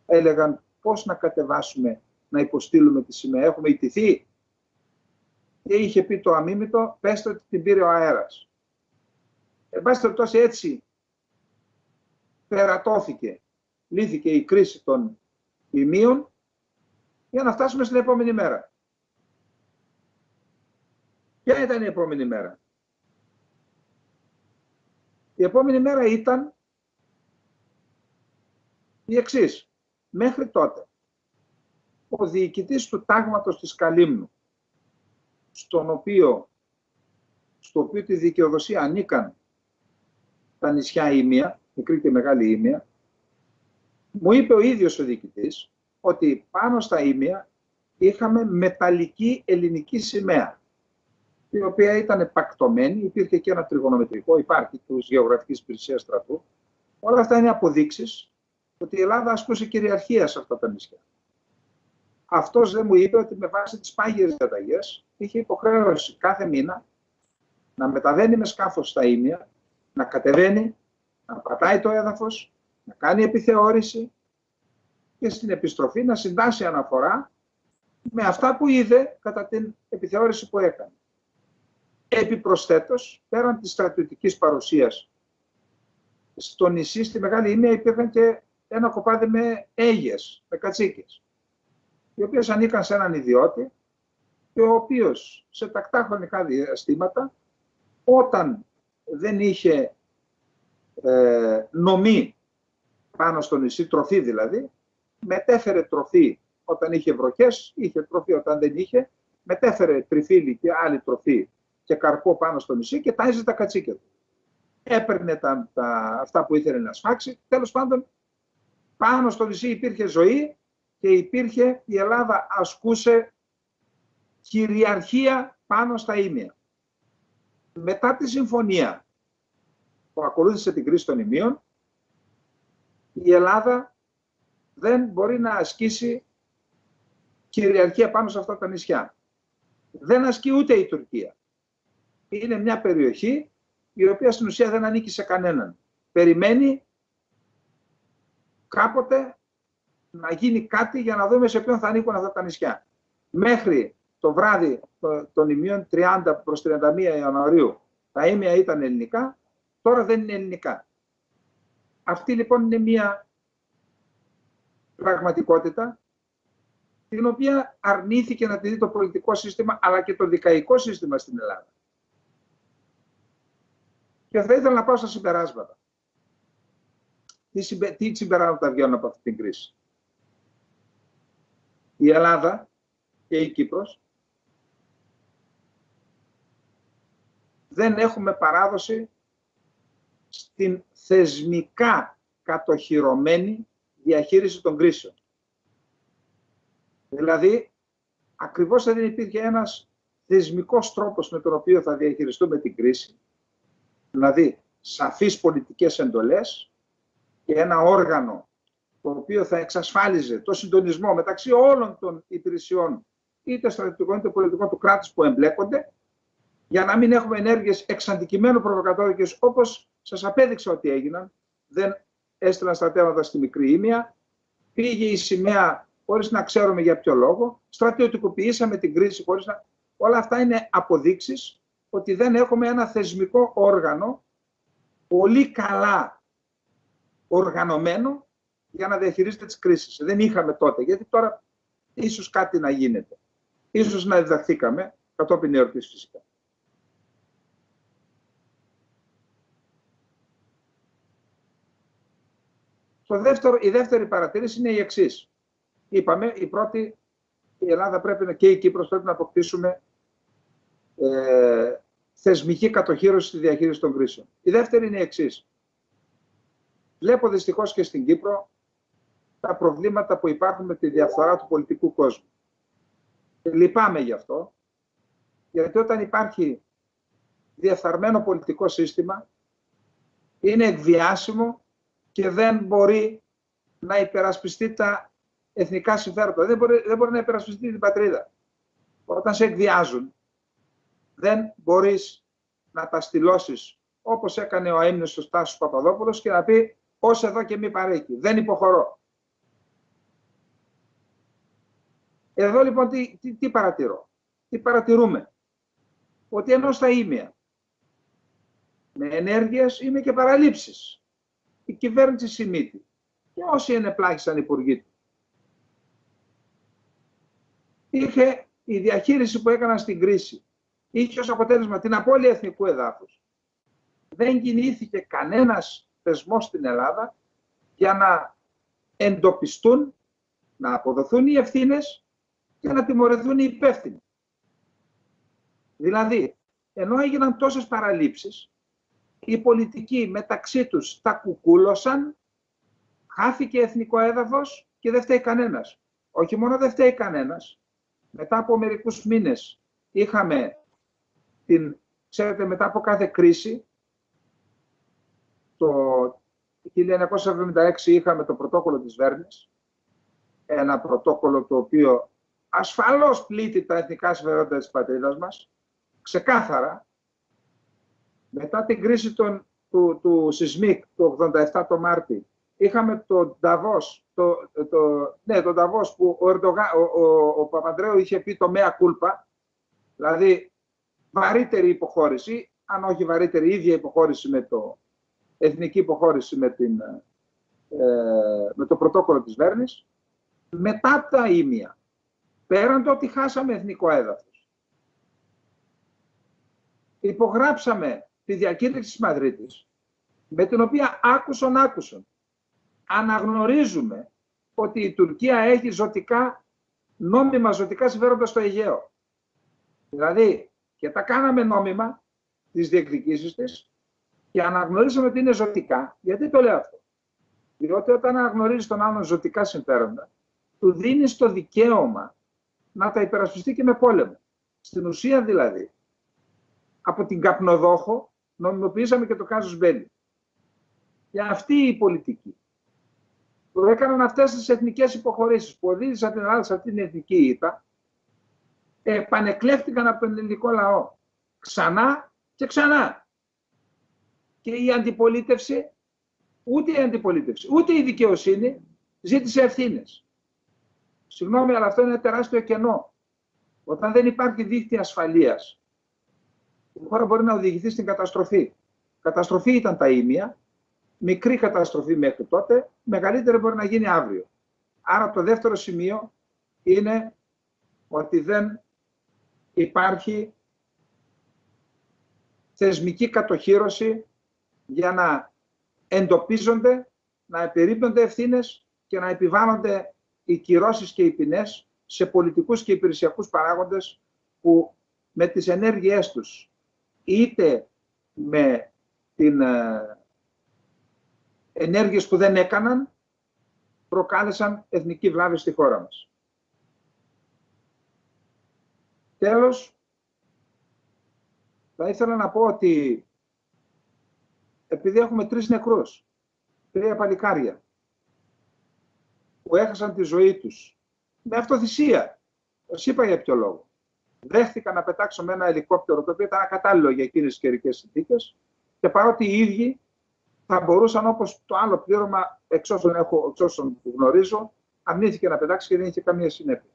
έλεγαν πώς να κατεβάσουμε, να υποστείλουμε τη σημαία, έχουμε ιτηθεί. Και είχε πει το αμίμητο, πέστε ότι την πήρε ο αέρας. Εν πάση περιπτώσει, έτσι περατώθηκε, λύθηκε η κρίση των ημείων, για να φτάσουμε στην επόμενη μέρα. Ποια ήταν η επόμενη μέρα? Η επόμενη μέρα ήταν η εξής. Μέχρι τότε, ο διοικητής του τάγματος της Καλύμνου, στο οποίο τη δικαιοδοσία ανήκαν τα νησιά Ήμια, μικρή και μεγάλη Ήμια, μου είπε ο ίδιος ο διοικητής ότι πάνω στα Ήμια είχαμε μεταλλική ελληνική σημαία, η οποία ήταν επακτωμένη, υπήρχε και ένα τριγωνομετρικό, υπάρχει της Γεωγραφικής Υπηρεσίας Στρατού. Όλα αυτά είναι αποδείξεις ότι η Ελλάδα ασκούσε κυριαρχία σε αυτά τα νησιά. Αυτός δεν μου είπε ότι με βάση τις πάγιες διαταγές είχε υποχρέωση κάθε μήνα να μεταβαίνει με σκάφος στα Ήμια, να κατεβαίνει, να πατάει το έδαφος, να κάνει επιθεώρηση και στην επιστροφή να συντάσει αναφορά με αυτά που είδε κατά την επιθεώρηση που έκανε. Επιπροσθέτως, πέραν της στρατιωτικής παρουσίας στο νησί, στη Μεγάλη Ήμια, υπήρχαν και ένα κοπάδι με αίγες, με κατσίκες, οι οποίες ανήκαν σε έναν ιδιώτη, και ο οποίος σε τακτά χρονικά διαστήματα, όταν δεν είχε νομή πάνω στο νησί, τροφή δηλαδή, μετέφερε τροφή όταν είχε βροχές, είχε τροφή όταν δεν είχε, μετέφερε τριφύλι και άλλη τροφή και καρπό πάνω στο νησί και τάιζε τα κατσίκια του. Έπαιρνε αυτά που ήθελε να σφάξει. Τέλος πάντων, πάνω στο νησί υπήρχε ζωή και η Ελλάδα ασκούσε κυριαρχία πάνω στα Ήμια. Μετά τη συμφωνία που ακολούθησε την κρίση των Ημείων, η Ελλάδα δεν μπορεί να ασκήσει κυριαρχία πάνω σε αυτά τα νησιά. Δεν ασκεί ούτε η Τουρκία. Είναι μια περιοχή η οποία στην ουσία δεν ανήκει σε κανέναν. Περιμένει κάποτε να γίνει κάτι για να δούμε σε ποιον θα ανήκουν αυτά τα νησιά. Μέχρι το βράδυ των Ημείων 30 προς 31 Ιανουαρίου τα Ήμια ήταν ελληνικά, τώρα δεν είναι ελληνικά. Αυτή λοιπόν είναι μια πραγματικότητα την οποία αρνήθηκε να τη δει το πολιτικό σύστημα αλλά και το δικαϊκό σύστημα στην Ελλάδα. Και θα ήθελα να πάω στα συμπεράσματα. Τι συμπεράσματα βγαίνουν από αυτή την κρίση? Η Ελλάδα και η Κύπρος δεν έχουμε παράδοση στην θεσμικά κατοχυρωμένη διαχείριση των κρίσεων. Δηλαδή, ακριβώς δεν υπήρχε ένας θεσμικός τρόπος με τον οποίο θα διαχειριστούμε την κρίση, δηλαδή σαφείς πολιτικές εντολές και ένα όργανο το οποίο θα εξασφάλιζε το συντονισμό μεταξύ όλων των υπηρεσιών, είτε στρατιωτικών είτε πολιτικών του κράτους που εμπλέκονται, για να μην έχουμε ενέργειες εξ αντικειμένου προβοκατόρικες, όπως σας απέδειξα ότι έγιναν. Δεν έστειλαν στρατεύματα στη Μικρή Ήμια, πήγε η σημαία χωρίς να ξέρουμε για ποιο λόγο, στρατιωτικοποιήσαμε την κρίση χωρίς να... Όλα αυτά είναι αποδείξεις ότι δεν έχουμε ένα θεσμικό όργανο πολύ καλά οργανωμένο για να διαχειρίζεται τις κρίσεις. Δεν είχαμε τότε, γιατί τώρα ίσως κάτι να γίνεται. Ίσως να διδαχθήκαμε, κατόπιν εορτής φυσικά. Η δεύτερη παρατήρηση είναι η εξής. Είπαμε, η Ελλάδα και η Κύπρος πρέπει να αποκτήσουμε θεσμική κατοχύρωση στη διαχείριση των κρίσεων. Η δεύτερη είναι η εξής. Βλέπω δυστυχώς και στην Κύπρο τα προβλήματα που υπάρχουν με τη διαφθορά του πολιτικού κόσμου. Λυπάμαι γι' αυτό, γιατί όταν υπάρχει διεφθαρμένο πολιτικό σύστημα, είναι εκβιάσιμο και δεν μπορεί να υπερασπιστεί τα εθνικά συμφέροντα. Δεν μπορεί να υπερασπιστεί την πατρίδα. Όταν σε εκβιάζουν, δεν μπορείς να τα στυλώσεις όπως έκανε ο αείμνηστος ο Στάσος Παπαδόπουλος και να πει ως εδώ και μη παρέκει. Δεν υποχωρώ. Εδώ λοιπόν τι παρατηρώ. Τι παρατηρούμε. Ότι ενώ στα ήμια με ενέργειες είναι και παραλήψεις. Η κυβέρνηση Σιμίτη και όσοι ενεπλάχισαν υπουργοί του. Είχε η διαχείριση που έκαναν στην κρίση. Είχε ως αποτέλεσμα την απώλεια εθνικού εδάφους. Δεν κινήθηκε κανένας θεσμός στην Ελλάδα για να εντοπιστούν, να αποδοθούν οι ευθύνες και να τιμωρηθούν οι υπεύθυνοι. Δηλαδή, ενώ έγιναν τόσες παραλήψεις, οι πολιτικοί μεταξύ τους τα κουκούλωσαν, χάθηκε εθνικό έδαφος και δεν φταίει κανένας. Όχι μόνο δεν φταίει κανένας, μετά από μερικούς μήνες είχαμε ξέρετε, μετά από κάθε κρίση, το 1976 είχαμε το πρωτόκολλο της Βέρνης, ένα πρωτόκολλο το οποίο ασφαλώς πλήττει τα εθνικά συμφέροντα της πατρίδας μας, ξεκάθαρα. Μετά την κρίση του Σισμίκ το 87 το Μάρτι, είχαμε τον Νταβός, τον Νταβός που ο Παπανδρέου είχε πει το mea culpa, δηλαδή βαρύτερη υποχώρηση, αν όχι βαρύτερη, ίδια υποχώρηση εθνική υποχώρηση με το πρωτόκολλο της Βέρνης. Μετά τα ήμια, πέραν το ότι χάσαμε εθνικό έδαφος, υπογράψαμε τη διακήρυξη της Μαδρίτης, με την οποία άκουσον αναγνωρίζουμε ότι η Τουρκία έχει νόμιμα ζωτικά συμφέροντα στο Αιγαίο. Δηλαδή, και τα κάναμε νόμιμα τις διεκδικήσεις της και αναγνωρίσαμε ότι είναι ζωτικά. Γιατί το λέω αυτό? Διότι όταν αναγνωρίζεις τον άλλον ζωτικά συμφέροντα, του δίνεις το δικαίωμα να τα υπερασπιστεί και με πόλεμο. Στην ουσία δηλαδή, από την καπνοδόχο νομιμοποιήσαμε και το κάζους μπέλι. Για αυτή η πολιτική που έκαναν αυτές τις εθνικές υποχωρήσεις που οδήγησαν την Ελλάδα σε αυτήν την εθνική ήττα, επανεκλέφτηκαν από τον ελληνικό λαό ξανά και ξανά. Και η αντιπολίτευση, ούτε η δικαιοσύνη ζήτησε ευθύνες. Συγγνώμη, αλλά αυτό είναι ένα τεράστιο κενό. Όταν δεν υπάρχει δίχτυ ασφαλείας, η χώρα μπορεί να οδηγηθεί στην καταστροφή. Καταστροφή ήταν τα ήμια, μικρή καταστροφή μέχρι τότε, μεγαλύτερη μπορεί να γίνει αύριο. Άρα το δεύτερο σημείο είναι ότι δεν υπάρχει θεσμική κατοχύρωση για να εντοπίζονται, να επιρρύπτονται ευθύνες και να επιβάλλονται οι κυρώσεις και οι ποινές σε πολιτικούς και υπηρεσιακούς παράγοντες που με τις ενέργειές τους είτε με ενέργειες που δεν έκαναν προκάλεσαν εθνική βλάβη στη χώρα μας. Τέλος, θα ήθελα να πω ότι επειδή έχουμε 3 νεκρούς, 3 παλικάρια που έχασαν τη ζωή τους με αυτοθυσία, σας είπα για ποιο λόγο. Δέχτηκαν να πετάξω με ένα ελικόπτερο το οποίο ήταν ακατάλληλο για εκείνες τις καιρικές συνθήκες και παρότι οι ίδιοι θα μπορούσαν, όπως το άλλο πλήρωμα εξ όσων γνωρίζω, αρνήθηκε να πετάξει και δεν είχε καμία συνέπεια.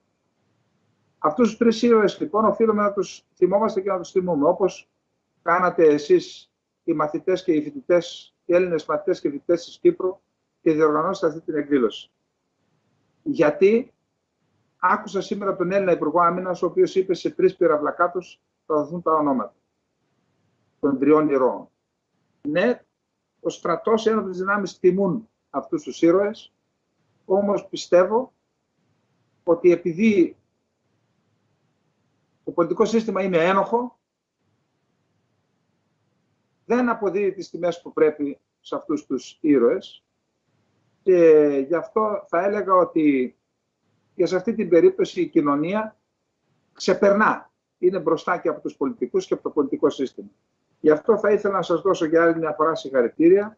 Αυτούς τους 3 ήρωες λοιπόν οφείλουμε να τους θυμόμαστε και να τους τιμούμε, όπως κάνατε εσείς οι μαθητές και οι φοιτητές, οι Έλληνες μαθητές και φοιτητές της Κύπρου και διοργανώσετε αυτή την εκδήλωση. Γιατί άκουσα σήμερα τον Έλληνα Υπουργό Άμυνας, ο οποίος είπε σε 3 πυραυλακάτους θα δοθούν τα ονόματα των 3 ηρώων. Ναι, ο στρατός, οι ένοπλες δυνάμεις τιμούν αυτούς τους ήρωες, όμως πιστεύω ότι επειδή το πολιτικό σύστημα είναι ένοχο, δεν αποδίδει τις τιμές που πρέπει σε αυτούς τους ήρωες και γι' αυτό θα έλεγα ότι και σε αυτή την περίπτωση η κοινωνία ξεπερνά, είναι μπροστά και από τους πολιτικούς και από το πολιτικό σύστημα. Γι' αυτό θα ήθελα να σας δώσω για άλλη μια φορά συγχαρητήρια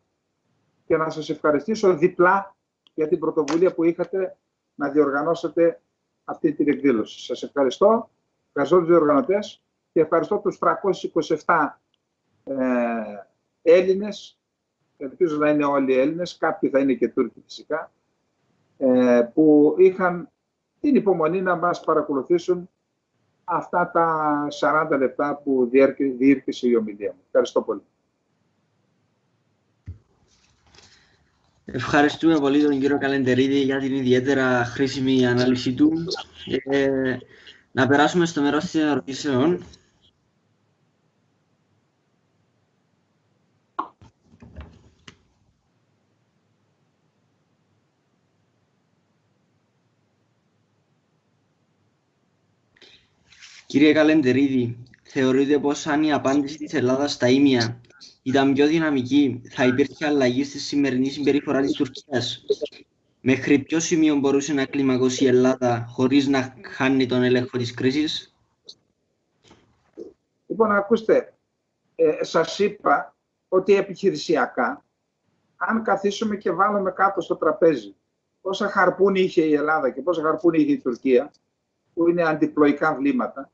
και να σας ευχαριστήσω διπλά για την πρωτοβουλία που είχατε να διοργανώσετε αυτή την εκδήλωση. Σας ευχαριστώ, ευχαριστώ τους διοργανωτές και και ευχαριστώ τους 327 Έλληνες, ελπίζω να είναι όλοι Έλληνες, κάποιοι θα είναι και Τούρκοι φυσικά, που είχαν την υπομονή να μας παρακολουθήσουν αυτά τα 40 λεπτά που διήρκησε η ομιλία μου. Ευχαριστώ πολύ. Ευχαριστούμε πολύ τον κύριο Καλεντερίδη για την ιδιαίτερα χρήσιμη ανάλυση του. Να περάσουμε στο μέρος των ερωτήσεων. Κύριε Καλεντερίδη, θεωρείτε πως αν η απάντηση της Ελλάδας στα ίμια ήταν πιο δυναμική, θα υπήρχε αλλαγή στη σημερινή συμπεριφορά της Τουρκίας? Μέχρι ποιο σημείο μπορούσε να κλιμακώσει η Ελλάδα χωρίς να χάνει τον έλεγχο της κρίσης? Λοιπόν, ακούστε, σας είπα ότι επιχειρησιακά, αν καθίσουμε και βάλουμε κάτω στο τραπέζι πόσα χαρπούνι είχε η Ελλάδα και πόσα χαρπούνι είχε η Τουρκία, που είναι αντιπλοϊκά βλήματα,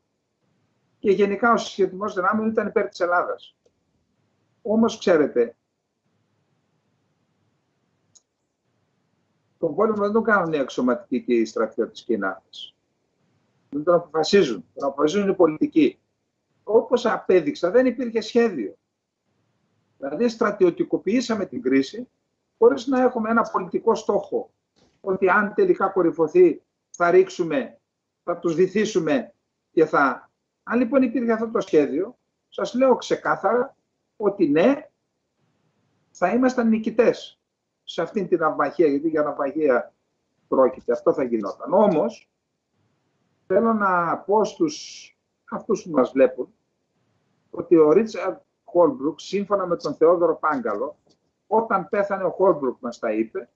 και γενικά ο συσχετισμός δυνάμεων ήταν υπέρ της Ελλάδας. Όμως, ξέρετε, τον πόλεμο δεν τον κάνουν οι αξιωματικοί και οι στρατιώτες και οι ναύτες. Δεν τον αποφασίζουν. Τον αποφασίζουν οι πολιτικοί. Όπως απέδειξα, δεν υπήρχε σχέδιο. Δηλαδή, στρατιωτικοποιήσαμε την κρίση χωρίς να έχουμε ένα πολιτικό στόχο. Ότι αν τελικά κορυφωθεί, θα ρίξουμε, θα τους βυθίσουμε και θα... Αν λοιπόν υπήρχε αυτό το σχέδιο, σας λέω ξεκάθαρα ότι ναι, θα ήμασταν νικητές σε αυτήν την ναυμαχία, γιατί για ναυμαχία πρόκειται, αυτό θα γινόταν. Όμως, θέλω να πω στους αυτούς που μας βλέπουν, ότι ο Ρίτσαρντ Χόλμπρουκ, σύμφωνα με τον Θεόδωρο Πάγκαλο, όταν πέθανε ο Χόλμπρουκ μας τα είπε,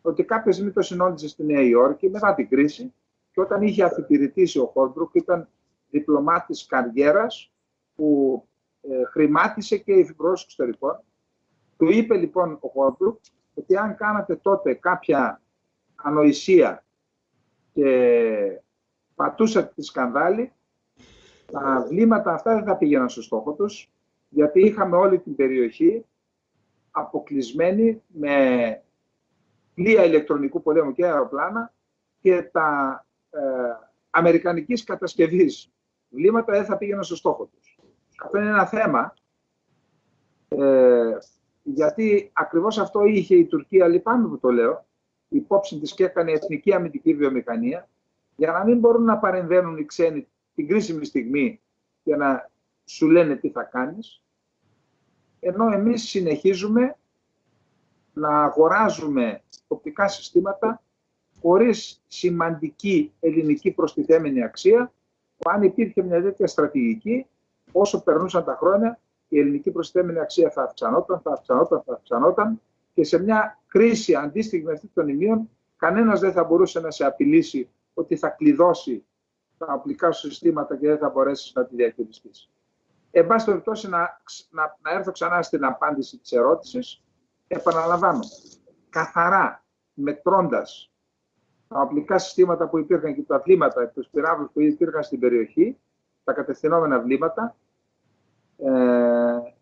ότι κάποια στιγμή το συνόντησε στη Νέα Υόρκη μετά την κρίση, και όταν είχε αφιπηρετήσει ο Χόλμπρουκ, ήταν διπλωμάτης καριέρας που χρημάτισε και υφυπουργός εξωτερικών. Του είπε λοιπόν ο Χόλμπρουκ ότι αν κάνατε τότε κάποια ανοησία και πατούσατε τη σκανδάλη, τα βλήματα αυτά δεν θα πήγαιναν στο στόχο τους, γιατί είχαμε όλη την περιοχή αποκλεισμένη με πλοία ηλεκτρονικού πολέμου και αεροπλάνα, και τα αμερικανικής κατασκευής βλήματα δεν θα πήγαιναν στο στόχο τους. Αυτό είναι ένα θέμα, γιατί ακριβώς αυτό είχε η Τουρκία, λυπάμαι που το λέω, υπόψη της και έκανε εθνική αμυντική βιομηχανία, για να μην μπορούν να παρεμβαίνουν οι ξένοι την κρίσιμη στιγμή για να σου λένε τι θα κάνεις, ενώ εμείς συνεχίζουμε να αγοράζουμε οπτικά συστήματα χωρίς σημαντική ελληνική προστιθέμενη αξία, που αν υπήρχε μια τέτοια στρατηγική, όσο περνούσαν τα χρόνια, η ελληνική προστιθέμενη αξία θα αυξανόταν και σε μια κρίση αντίστοιχη με αυτή των ημείων, κανένας δεν θα μπορούσε να σε απειλήσει ότι θα κλειδώσει τα οπτικά σου συστήματα και δεν θα μπορέσει να τη διαχειριστείς. Εν πάση περιπτώσει, να έρθω ξανά στην απάντηση της ερώτησης. Επαναλαμβάνω, καθαρά μετρώντας τα οπλικά συστήματα που υπήρχαν και τα βλήματα, τους πυράβλους που υπήρχαν στην περιοχή, τα κατευθυνόμενα βλήματα,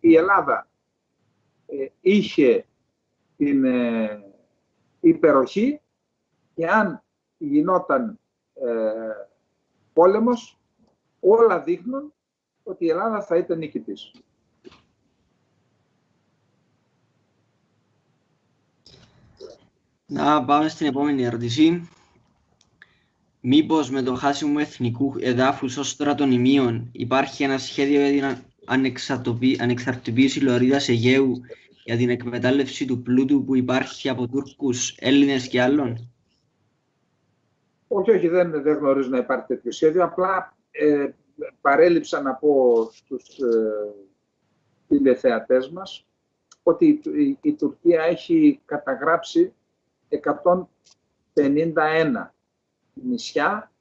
η Ελλάδα είχε την υπεροχή, και αν γινόταν πόλεμος, όλα δείχνουν ότι η Ελλάδα θα ήταν νικητής. Να πάμε στην επόμενη ερώτηση. Μήπως με το χάσιμο εθνικού εδάφους ως τώρα των ημείων υπάρχει ένα σχέδιο για την ανεξαρτητοποίηση Λωρίδας Αιγαίου για την εκμετάλλευση του πλούτου που υπάρχει από Τούρκους, Έλληνες και άλλων? Όχι, δεν γνωρίζω να υπάρχει τέτοιο σχέδιο. Απλά παρέλειψα να πω στους τηλεθεατές μας ότι η Τουρκία έχει καταγράψει 151 νησιά,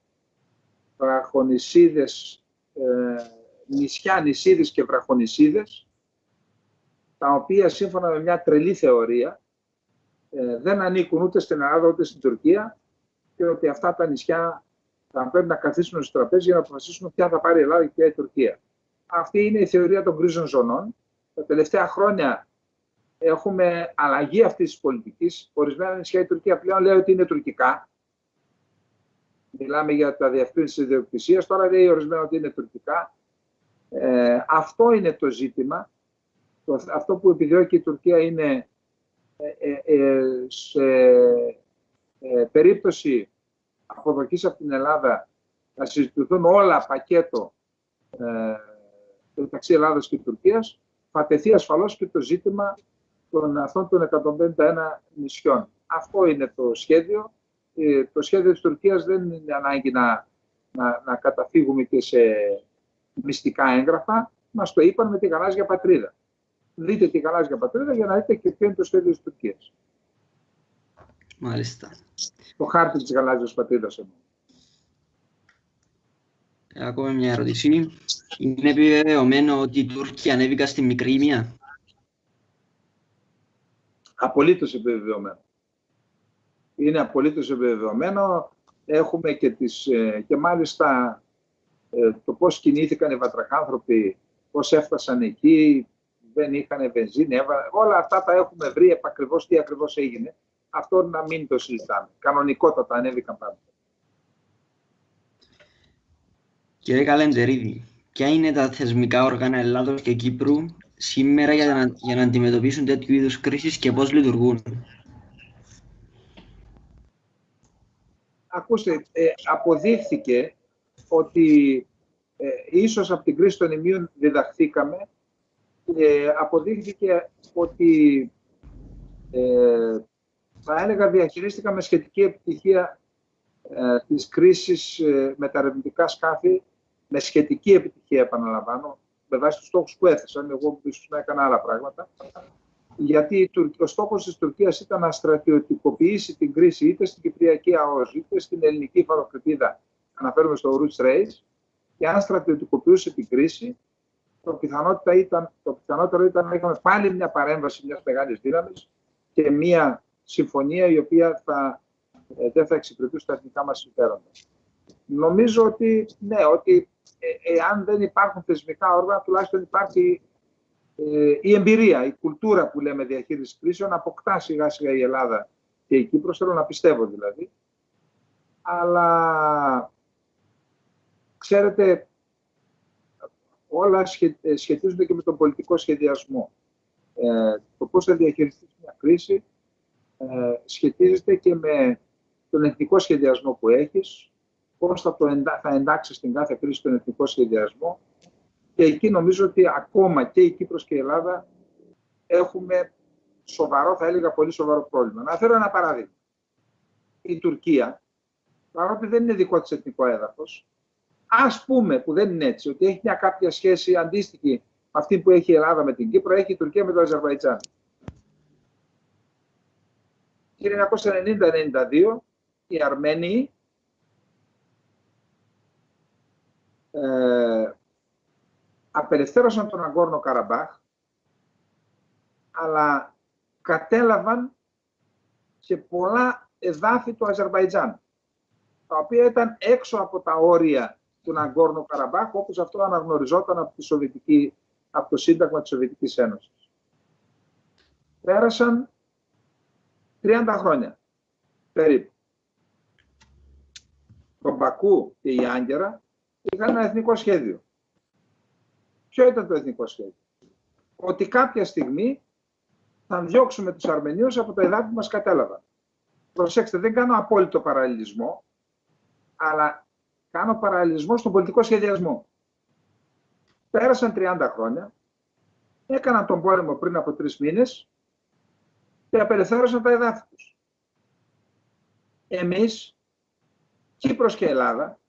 βραχονησίδες, νησίδες και βραχονησίδες, τα οποία σύμφωνα με μια τρελή θεωρία δεν ανήκουν ούτε στην Ελλάδα ούτε στην Τουρκία, και ότι αυτά τα νησιά θα πρέπει να καθίσουν στο τραπέζι για να αποφασίσουν ποια θα πάρει η Ελλάδα και ποια η Τουρκία. Αυτή είναι η θεωρία των γκρίζων ζωνών. Τα τελευταία χρόνια έχουμε αλλαγή αυτής της πολιτικής. Ορισμένα νησιά η Τουρκία πλέον λέει ότι είναι τουρκικά. Μιλάμε για τα διευκρίνηση της ιδιοκτησίας. Τώρα λέει ορισμένα ότι είναι τουρκικά. Αυτό είναι το ζήτημα. Αυτό που επιδιώκει η Τουρκία είναι σε περίπτωση αποδοχής από την Ελλάδα να συζητηθούν όλα πακέτο μεταξύ Ελλάδας και Τουρκίας, θα τεθεί ασφαλώς και το ζήτημα αυτών των 151 νησιών. Αυτό είναι το σχέδιο. Το σχέδιο της Τουρκίας δεν είναι ανάγκη να καταφύγουμε και σε μυστικά έγγραφα. Μας το είπαν με τη γαλάζια πατρίδα. Δείτε τη γαλάζια πατρίδα για να δείτε και ποιο είναι το σχέδιο της Τουρκίας. Μάλιστα. Το χάρτη της γαλάζιας πατρίδας. Ακόμα μια ερώτηση. Είναι επιβεβαιωμένο ότι οι Τούρκοι ανέβηκαν στη Μικρή Ήμια? Απολύτως επιβεβαιωμένο. Είναι απολύτως επιβεβαιωμένο. Έχουμε και μάλιστα το πώς κινήθηκαν οι βατραχάνθρωποι, πώς έφτασαν εκεί, δεν είχαν βενζίνη, όλα αυτά τα έχουμε βρει επακριβώς τι ακριβώς έγινε. Αυτό να μην το συζητάμε. Κανονικότατα ανέβηκαν πάντα. Κύριε Καλεντερίδη, ποια είναι τα θεσμικά όργανα Ελλάδος και Κύπρου σήμερα για να αντιμετωπίσουν τέτοιου είδους κρίσεις και πώς λειτουργούν? Ακούστε, αποδείχθηκε ότι ίσως από την κρίση των ημείων διδαχθήκαμε. Αποδείχθηκε ότι θα έλεγα διαχειρίστηκα με σχετική επιτυχία της κρίσης με τα ερευνητικά σκάφη, με σχετική επιτυχία, επαναλαμβάνω, με βάση τους στόχους που έθεσαν. Εγώ ίσως να έκανα άλλα πράγματα. Γιατί ο στόχος της Τουρκίας ήταν να στρατιωτικοποιήσει την κρίση είτε στην Κυπριακή ΑΟΣ είτε στην ελληνική φαλοκρηπίδα, αναφέρομαι στο Roots Race, και αν στρατιωτικοποιούσε την κρίση, το πιθανότερο ήταν να είχαμε πάλι μια παρέμβαση μιας μεγάλης δύναμης και μια συμφωνία η οποία δεν θα εξυπηρετούσε τα εθνικά μας συμφέροντα. Νομίζω ότι, ναι, ότι εάν δεν υπάρχουν θεσμικά όργανα, τουλάχιστον υπάρχει η εμπειρία, η κουλτούρα που λέμε διαχείριση κρίσεων, αποκτά σιγά σιγά η Ελλάδα και η Κύπρος, θέλω να πιστεύω δηλαδή. Αλλά, ξέρετε, όλα σχετίζονται και με τον πολιτικό σχεδιασμό. Το πώς θα διαχειριστείς μια κρίση σχετίζεται και με τον εθνικό σχεδιασμό που έχεις, πώς θα εντάξεις την κάθε κρίση στον εθνικό σχεδιασμό. Και εκεί νομίζω ότι ακόμα και η Κύπρος και η Ελλάδα έχουμε σοβαρό, θα έλεγα πολύ σοβαρό πρόβλημα. Να φέρω ένα παράδειγμα. Η Τουρκία, παρότι δεν είναι δικό της εθνικό έδαφος, ας πούμε, που δεν είναι έτσι, ότι έχει μια κάποια σχέση αντίστοιχη με αυτή που έχει η Ελλάδα με την Κύπρο, έχει η Τουρκία με το Αζερβαϊτζάν. Το 1990-92 οι Αρμένοι απελευθέρωσαν τον Αγκόρνο Καραμπάχ, αλλά κατέλαβαν και πολλά εδάφη του Αζερβαϊτζάν, τα οποία ήταν έξω από τα όρια του Αγκόρνο Καραμπάχ, όπως αυτό αναγνωριζόταν από το Σύνταγμα της Σοβιετικής Ένωσης. Πέρασαν 30 χρόνια περίπου. Το Μπακού και η Άγκυρα είχαν ένα εθνικό σχέδιο. Ποιο ήταν το εθνικό σχέδιο? Ότι κάποια στιγμή θα διώξουμε τους Αρμενίους από το εδάφη που μας κατέλαβαν. Προσέξτε, δεν κάνω απόλυτο παραλληλισμό, αλλά κάνω παραλληλισμό στον πολιτικό σχεδιασμό. Πέρασαν 30 χρόνια, έκαναν τον πόλεμο πριν από 3 μήνες και απελευθέρωσαν τα εδάφη τους. Εμείς, Κύπρος και Ελλάδα,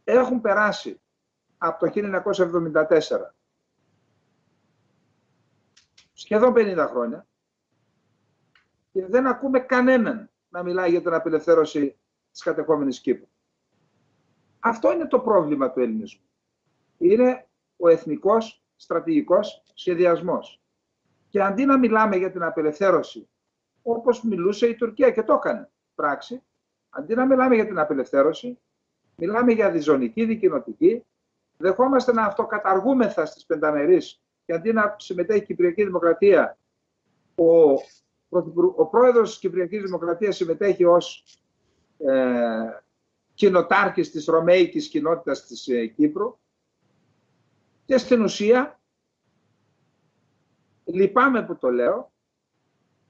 έχουν περάσει από το 1974 σχεδόν 50 χρόνια και δεν ακούμε κανέναν να μιλάει για την απελευθέρωση της κατεχόμενης Κύπρου. Αυτό είναι το πρόβλημα του ελληνισμού. Είναι ο εθνικός στρατηγικός σχεδιασμός. Και αντί να μιλάμε για την απελευθέρωση, όπως μιλούσε η Τουρκία και το έκανε πράξη, αντί να μιλάμε για την απελευθέρωση, μιλάμε για διζωνική, δικοινοτική Δεχόμαστε να αυτοκαταργούμεθα στις πενταμερείς και αντί να συμμετέχει η Κυπριακή Δημοκρατία, ο πρόεδρος της Κυπριακής Δημοκρατίας συμμετέχει ως κοινοτάρχης της Ρωμαϊκής κοινότητας της Κύπρου. Και στην ουσία, λυπάμαι που το λέω,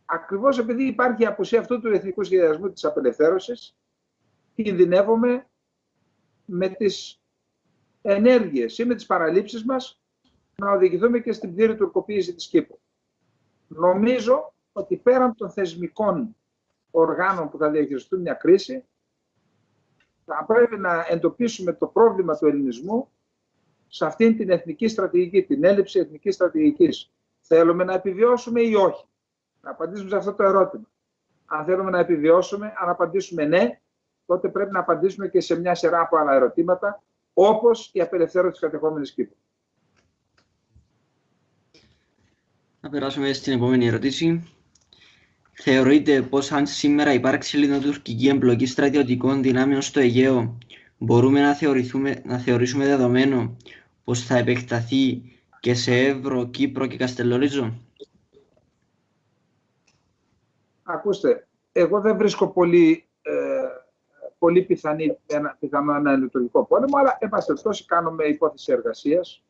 ακριβώς επειδή υπάρχει η απουσία αυτού του εθνικού σχεδιασμού της απελευθέρωσης, κινδυνεύουμε με τις ενέργειες ή με τις παραλήψεις μας να οδηγηθούμε και στην πλήρη τουρκοποίηση της Κύπρου. Νομίζω ότι πέραν των θεσμικών οργάνων που θα διαχειριστούν μια κρίση, θα πρέπει να εντοπίσουμε το πρόβλημα του ελληνισμού σε αυτήν την εθνική στρατηγική, την έλλειψη εθνικής στρατηγικής. Θέλουμε να επιβιώσουμε ή όχι? Να απαντήσουμε σε αυτό το ερώτημα. Αν θέλουμε να επιβιώσουμε, αν απαντήσουμε ναι, τότε πρέπει να απαντήσουμε και σε μια σειρά από άλλα ερωτήματα, όπως η απελευθέρωση της κατεχόμενης Κύπρου. Να περάσουμε στην επόμενη ερώτηση. Θεωρείτε πως αν σήμερα υπάρξει ελληνοτουρκική εμπλοκή στρατιωτικών δυνάμεων στο Αιγαίο, μπορούμε να θεωρήσουμε δεδομένο πως θα επεκταθεί και σε Εύρο, Κύπρο και Καστελόριζο? Ακούστε, εγώ δεν βρίσκω πολύ πιθανό ένα ελληνοτουρκικό πόλεμο, αλλά εν πάση περιπτώσει κάνουμε υπόθεση εργασίας.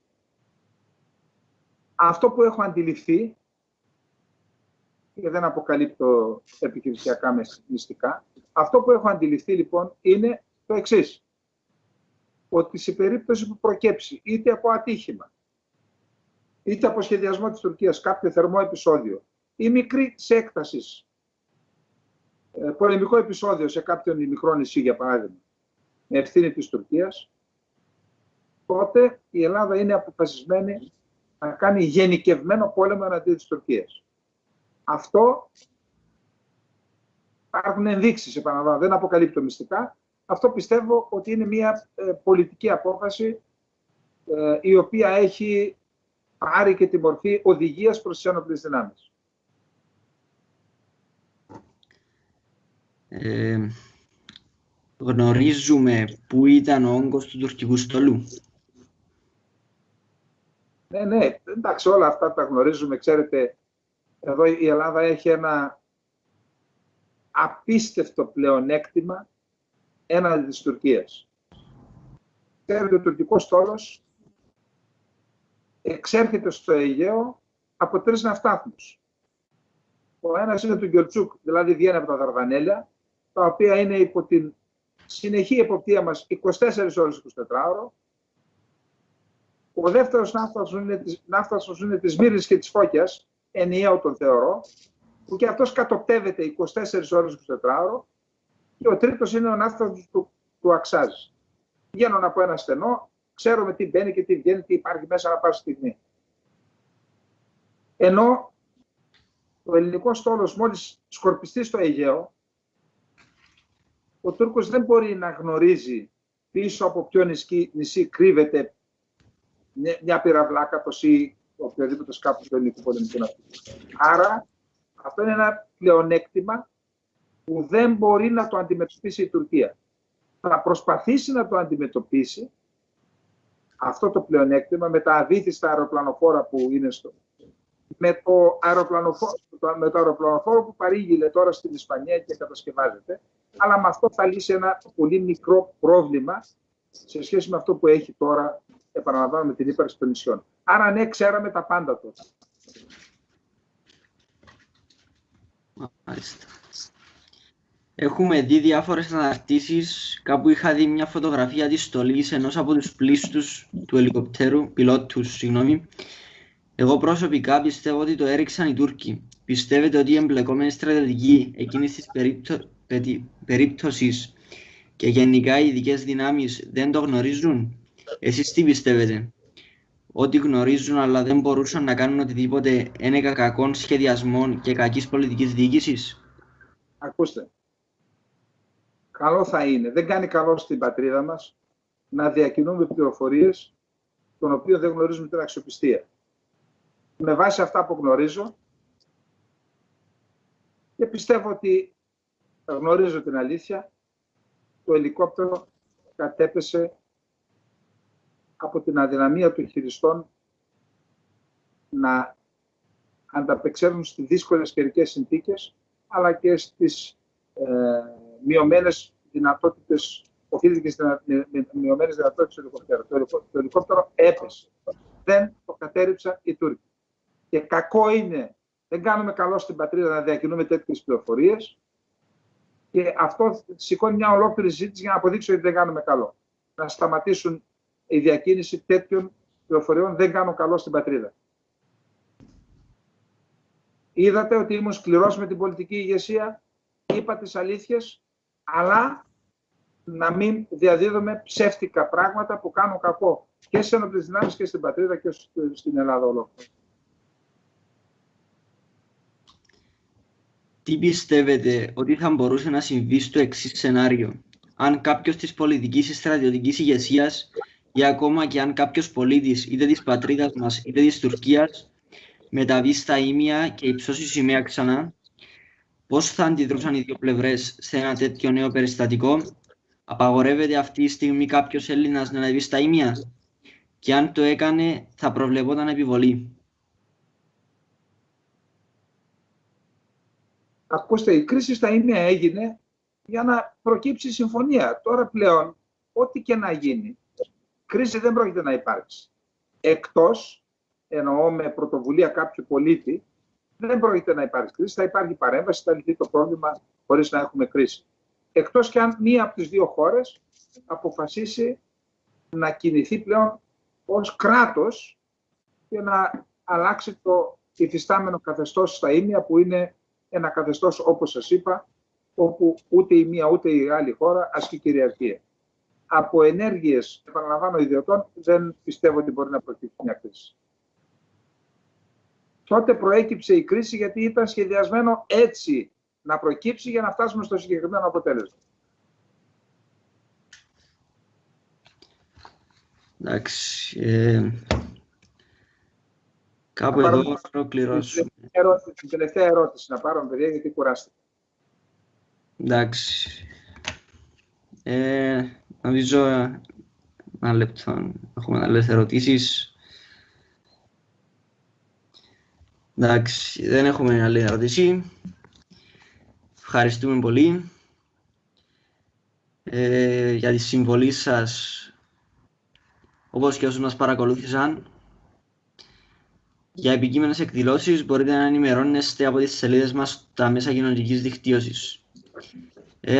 Αυτό που έχω αντιληφθεί, και δεν αποκαλύπτω επιχειρησιακά μυστικά, αυτό που έχω αντιληφθεί λοιπόν είναι το εξής. Ότι σε περίπτωση που προκύψει είτε από ατύχημα, είτε από σχεδιασμό της Τουρκίας κάποιο θερμό επεισόδιο ή μικρή της έκτασης πολεμικό επεισόδιο σε κάποιον μικρό νησί, για παράδειγμα, με ευθύνη της Τουρκίας, τότε η Ελλάδα είναι αποφασισμένη να κάνει γενικευμένο πόλεμο εναντίον της Τουρκίας. Αυτό υπάρχουν ενδείξεις, επαναλαμβάνω, δεν αποκαλύπτω μυστικά. Αυτό πιστεύω ότι είναι μια πολιτική απόφαση η οποία έχει πάρει και τη μορφή οδηγίας προς τις ένοπλες δυνάμεις. Γνωρίζουμε πού ήταν ο όγκος του τουρκικού στόλου? Ναι, εντάξει, όλα αυτά τα γνωρίζουμε. Ξέρετε, εδώ η Ελλάδα έχει ένα απίστευτο πλεονέκτημα έναντι της Τουρκίας. Ξέρετε, ο τουρκικός στόλος εξέρχεται στο Αιγαίο από 3 ναυτάρχους. Ο ένας είναι του Γκιολτσούκ, δηλαδή βγαίνει από τα Δαρδανέλια, τα οποία είναι υπό την συνεχή εποπτεία μας 24 ώρες 24ωρο. Ο δεύτερος ναύταστος είναι της Μύρνης και της Φώκιας, ενιαίο τον θεωρώ, που και αυτός κατοπτεύεται 24 ώρες 24ωρο. Και ο τρίτος είναι ο ναύταστος του Αξάζ. Βγαίνουν από ένα στενό, ξέρουμε τι μπαίνει και τι βγαίνει, τι υπάρχει μέσα ανά πάσα στιγμή. Ενώ ο ελληνικός στόλος μόλις σκορπιστεί στο Αιγαίο, ο Τούρκος δεν μπορεί να γνωρίζει πίσω από ποιο νησί κρύβεται μια πυραυλάκατος ή οποιοδήποτε σκάφος του ελληνικού πολεμικού ναυτικού. Άρα αυτό είναι ένα πλεονέκτημα που δεν μπορεί να το αντιμετωπίσει η Τουρκία. Θα προσπαθήσει να το αντιμετωπίσει αυτό το πλεονέκτημα με τα αβύθιστα αεροπλανοφόρα που είναι με το αεροπλανοφόρο που παρήγγειλε τώρα στην Ισπανία και κατασκευάζεται, αλλά με αυτό θα λύσει ένα πολύ μικρό πρόβλημα σε σχέση με αυτό που έχει τώρα, επαναλαμβάνω, με την ύπαρξη των νησιών. Άρα ναι, ξέραμε τα πάντα τότε. Μάλιστα. Έχουμε δει διάφορες αναρτήσεις. Κάπου είχα δει μια φωτογραφία της στολής ενός από τους πλήστους του ελικοπτέρου, πιλότους, συγγνώμη. Εγώ προσωπικά πιστεύω ότι το έριξαν οι Τούρκοι. Πιστεύετε ότι οι εμπλεκόμενοι στρατιωτικοί εκείνης της περίπτωσης και γενικά οι ειδικές δυνάμεις δεν το γνωρίζουν? Εσείς τι πιστεύετε? Ότι γνωρίζουν αλλά δεν μπορούσαν να κάνουν οτιδήποτε ένεκα κακών σχεδιασμών και κακής πολιτικής διοίκησης? Ακούστε, καλό θα είναι, δεν κάνει καλό στην πατρίδα μας να διακινούμε πληροφορίες των οποίων δεν γνωρίζουμε την αξιοπιστία. Με βάση αυτά που γνωρίζω και πιστεύω ότι γνωρίζω την αλήθεια, το ελικόπτερο κατέπεσε από την αδυναμία των χειριστών να ανταπεξέλθουν στις δύσκολες καιρικές συνθήκες, αλλά και στις μειωμένες δυνατότητες, οφείλεται και στις μειωμένες δυνατότητες του ελικόπτερου. Το ελικόπτερο έπεσε. Δεν το κατέρριψαν οι Τούρκοι. Και κακό είναι, δεν κάνουμε καλό στην πατρίδα να διακινούμε τέτοιες πληροφορίες, και αυτό σηκώνει μια ολόκληρη συζήτηση για να αποδείξει ότι δεν κάνουμε καλό. Να σταματήσουν η διακίνηση τέτοιων πληροφοριών, δεν κάνουν καλό στην πατρίδα. Είδατε ότι ήμουν σκληρός με την πολιτική ηγεσία, είπα τις αλήθειες, αλλά να μην διαδίδουμε ψεύτικα πράγματα που κάνουν κακό και σε ένοπλες δυνάμεις και στην πατρίδα και στην Ελλάδα ολόκληρη. Τι πιστεύετε ότι θα μπορούσε να συμβεί στο εξής σενάριο, αν κάποιος της πολιτικής ή στρατιωτικής ηγεσίας, ή ακόμα και αν κάποιος πολίτης είτε της πατρίδας μας είτε της Τουρκίας μεταβεί στα Ήμια και υψώσει σημαία ξανά, πώς θα αντιδρούσαν οι δύο πλευρές σε ένα τέτοιο νέο περιστατικό? Απαγορεύεται αυτή τη στιγμή κάποιος Έλληνας να ανεβεί στα Ήμια, και αν το έκανε θα προβλεπόταν επιβολή? Ακούστε, η κρίση στα Ήμια έγινε για να προκύψει συμφωνία. Τώρα πλέον, ό,τι και να γίνει, κρίση δεν πρόκειται να υπάρξει. Εκτός, εννοώ με πρωτοβουλία κάποιου πολίτη, δεν πρόκειται να υπάρξει κρίση. Θα υπάρχει παρέμβαση, θα λυθεί το πρόβλημα χωρίς να έχουμε κρίση. Εκτός και αν μία από τις δύο χώρες αποφασίσει να κινηθεί πλέον ως κράτος και να αλλάξει το υφιστάμενο καθεστώς στα Ήμια, που είναι ένα καθεστώς, όπως σας είπα, όπου ούτε η μία ούτε η άλλη χώρα ασκεί κυριαρχία. Από ενέργειες, επαναλαμβάνω, ιδιωτών, δεν πιστεύω ότι μπορεί να προκύψει μια κρίση. Τότε προέκυψε η κρίση γιατί ήταν σχεδιασμένο έτσι να προκύψει για να φτάσουμε στο συγκεκριμένο αποτέλεσμα. Εντάξει. Κάπου εδώ θα ολοκληρώσουμε. Την τελευταία ερώτηση να πάρω, παιδιά, γιατί κουράστηκα. Εντάξει. Νομίζω ένα λεπτό. Έχουμε άλλες ερωτήσεις. Εντάξει, δεν έχουμε άλλη ερώτηση. Ευχαριστούμε πολύ για τη συμβολή σας, όπως και όσους μας παρακολούθησαν. Για επικείμενες εκδηλώσεις μπορείτε να ενημερώνεστε από τις σελίδες μας στα μέσα κοινωνικής δικτύωσης.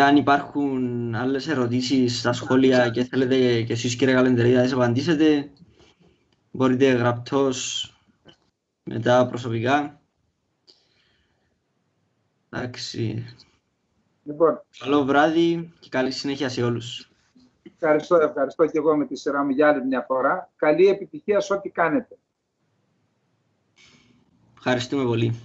Αν υπάρχουν άλλες ερωτήσεις στα σχόλια και θέλετε και εσείς, κύριε Καλεντερίδη, να τις απαντήσετε, μπορείτε γραπτώς, μετά προσωπικά. Εντάξει. Λοιπόν, καλό βράδυ και καλή συνέχεια σε όλους. Ευχαριστώ και εγώ με τη σειρά μου για άλλη μια φορά. Καλή επιτυχία σε ό,τι κάνετε. Ευχαριστούμε πολύ.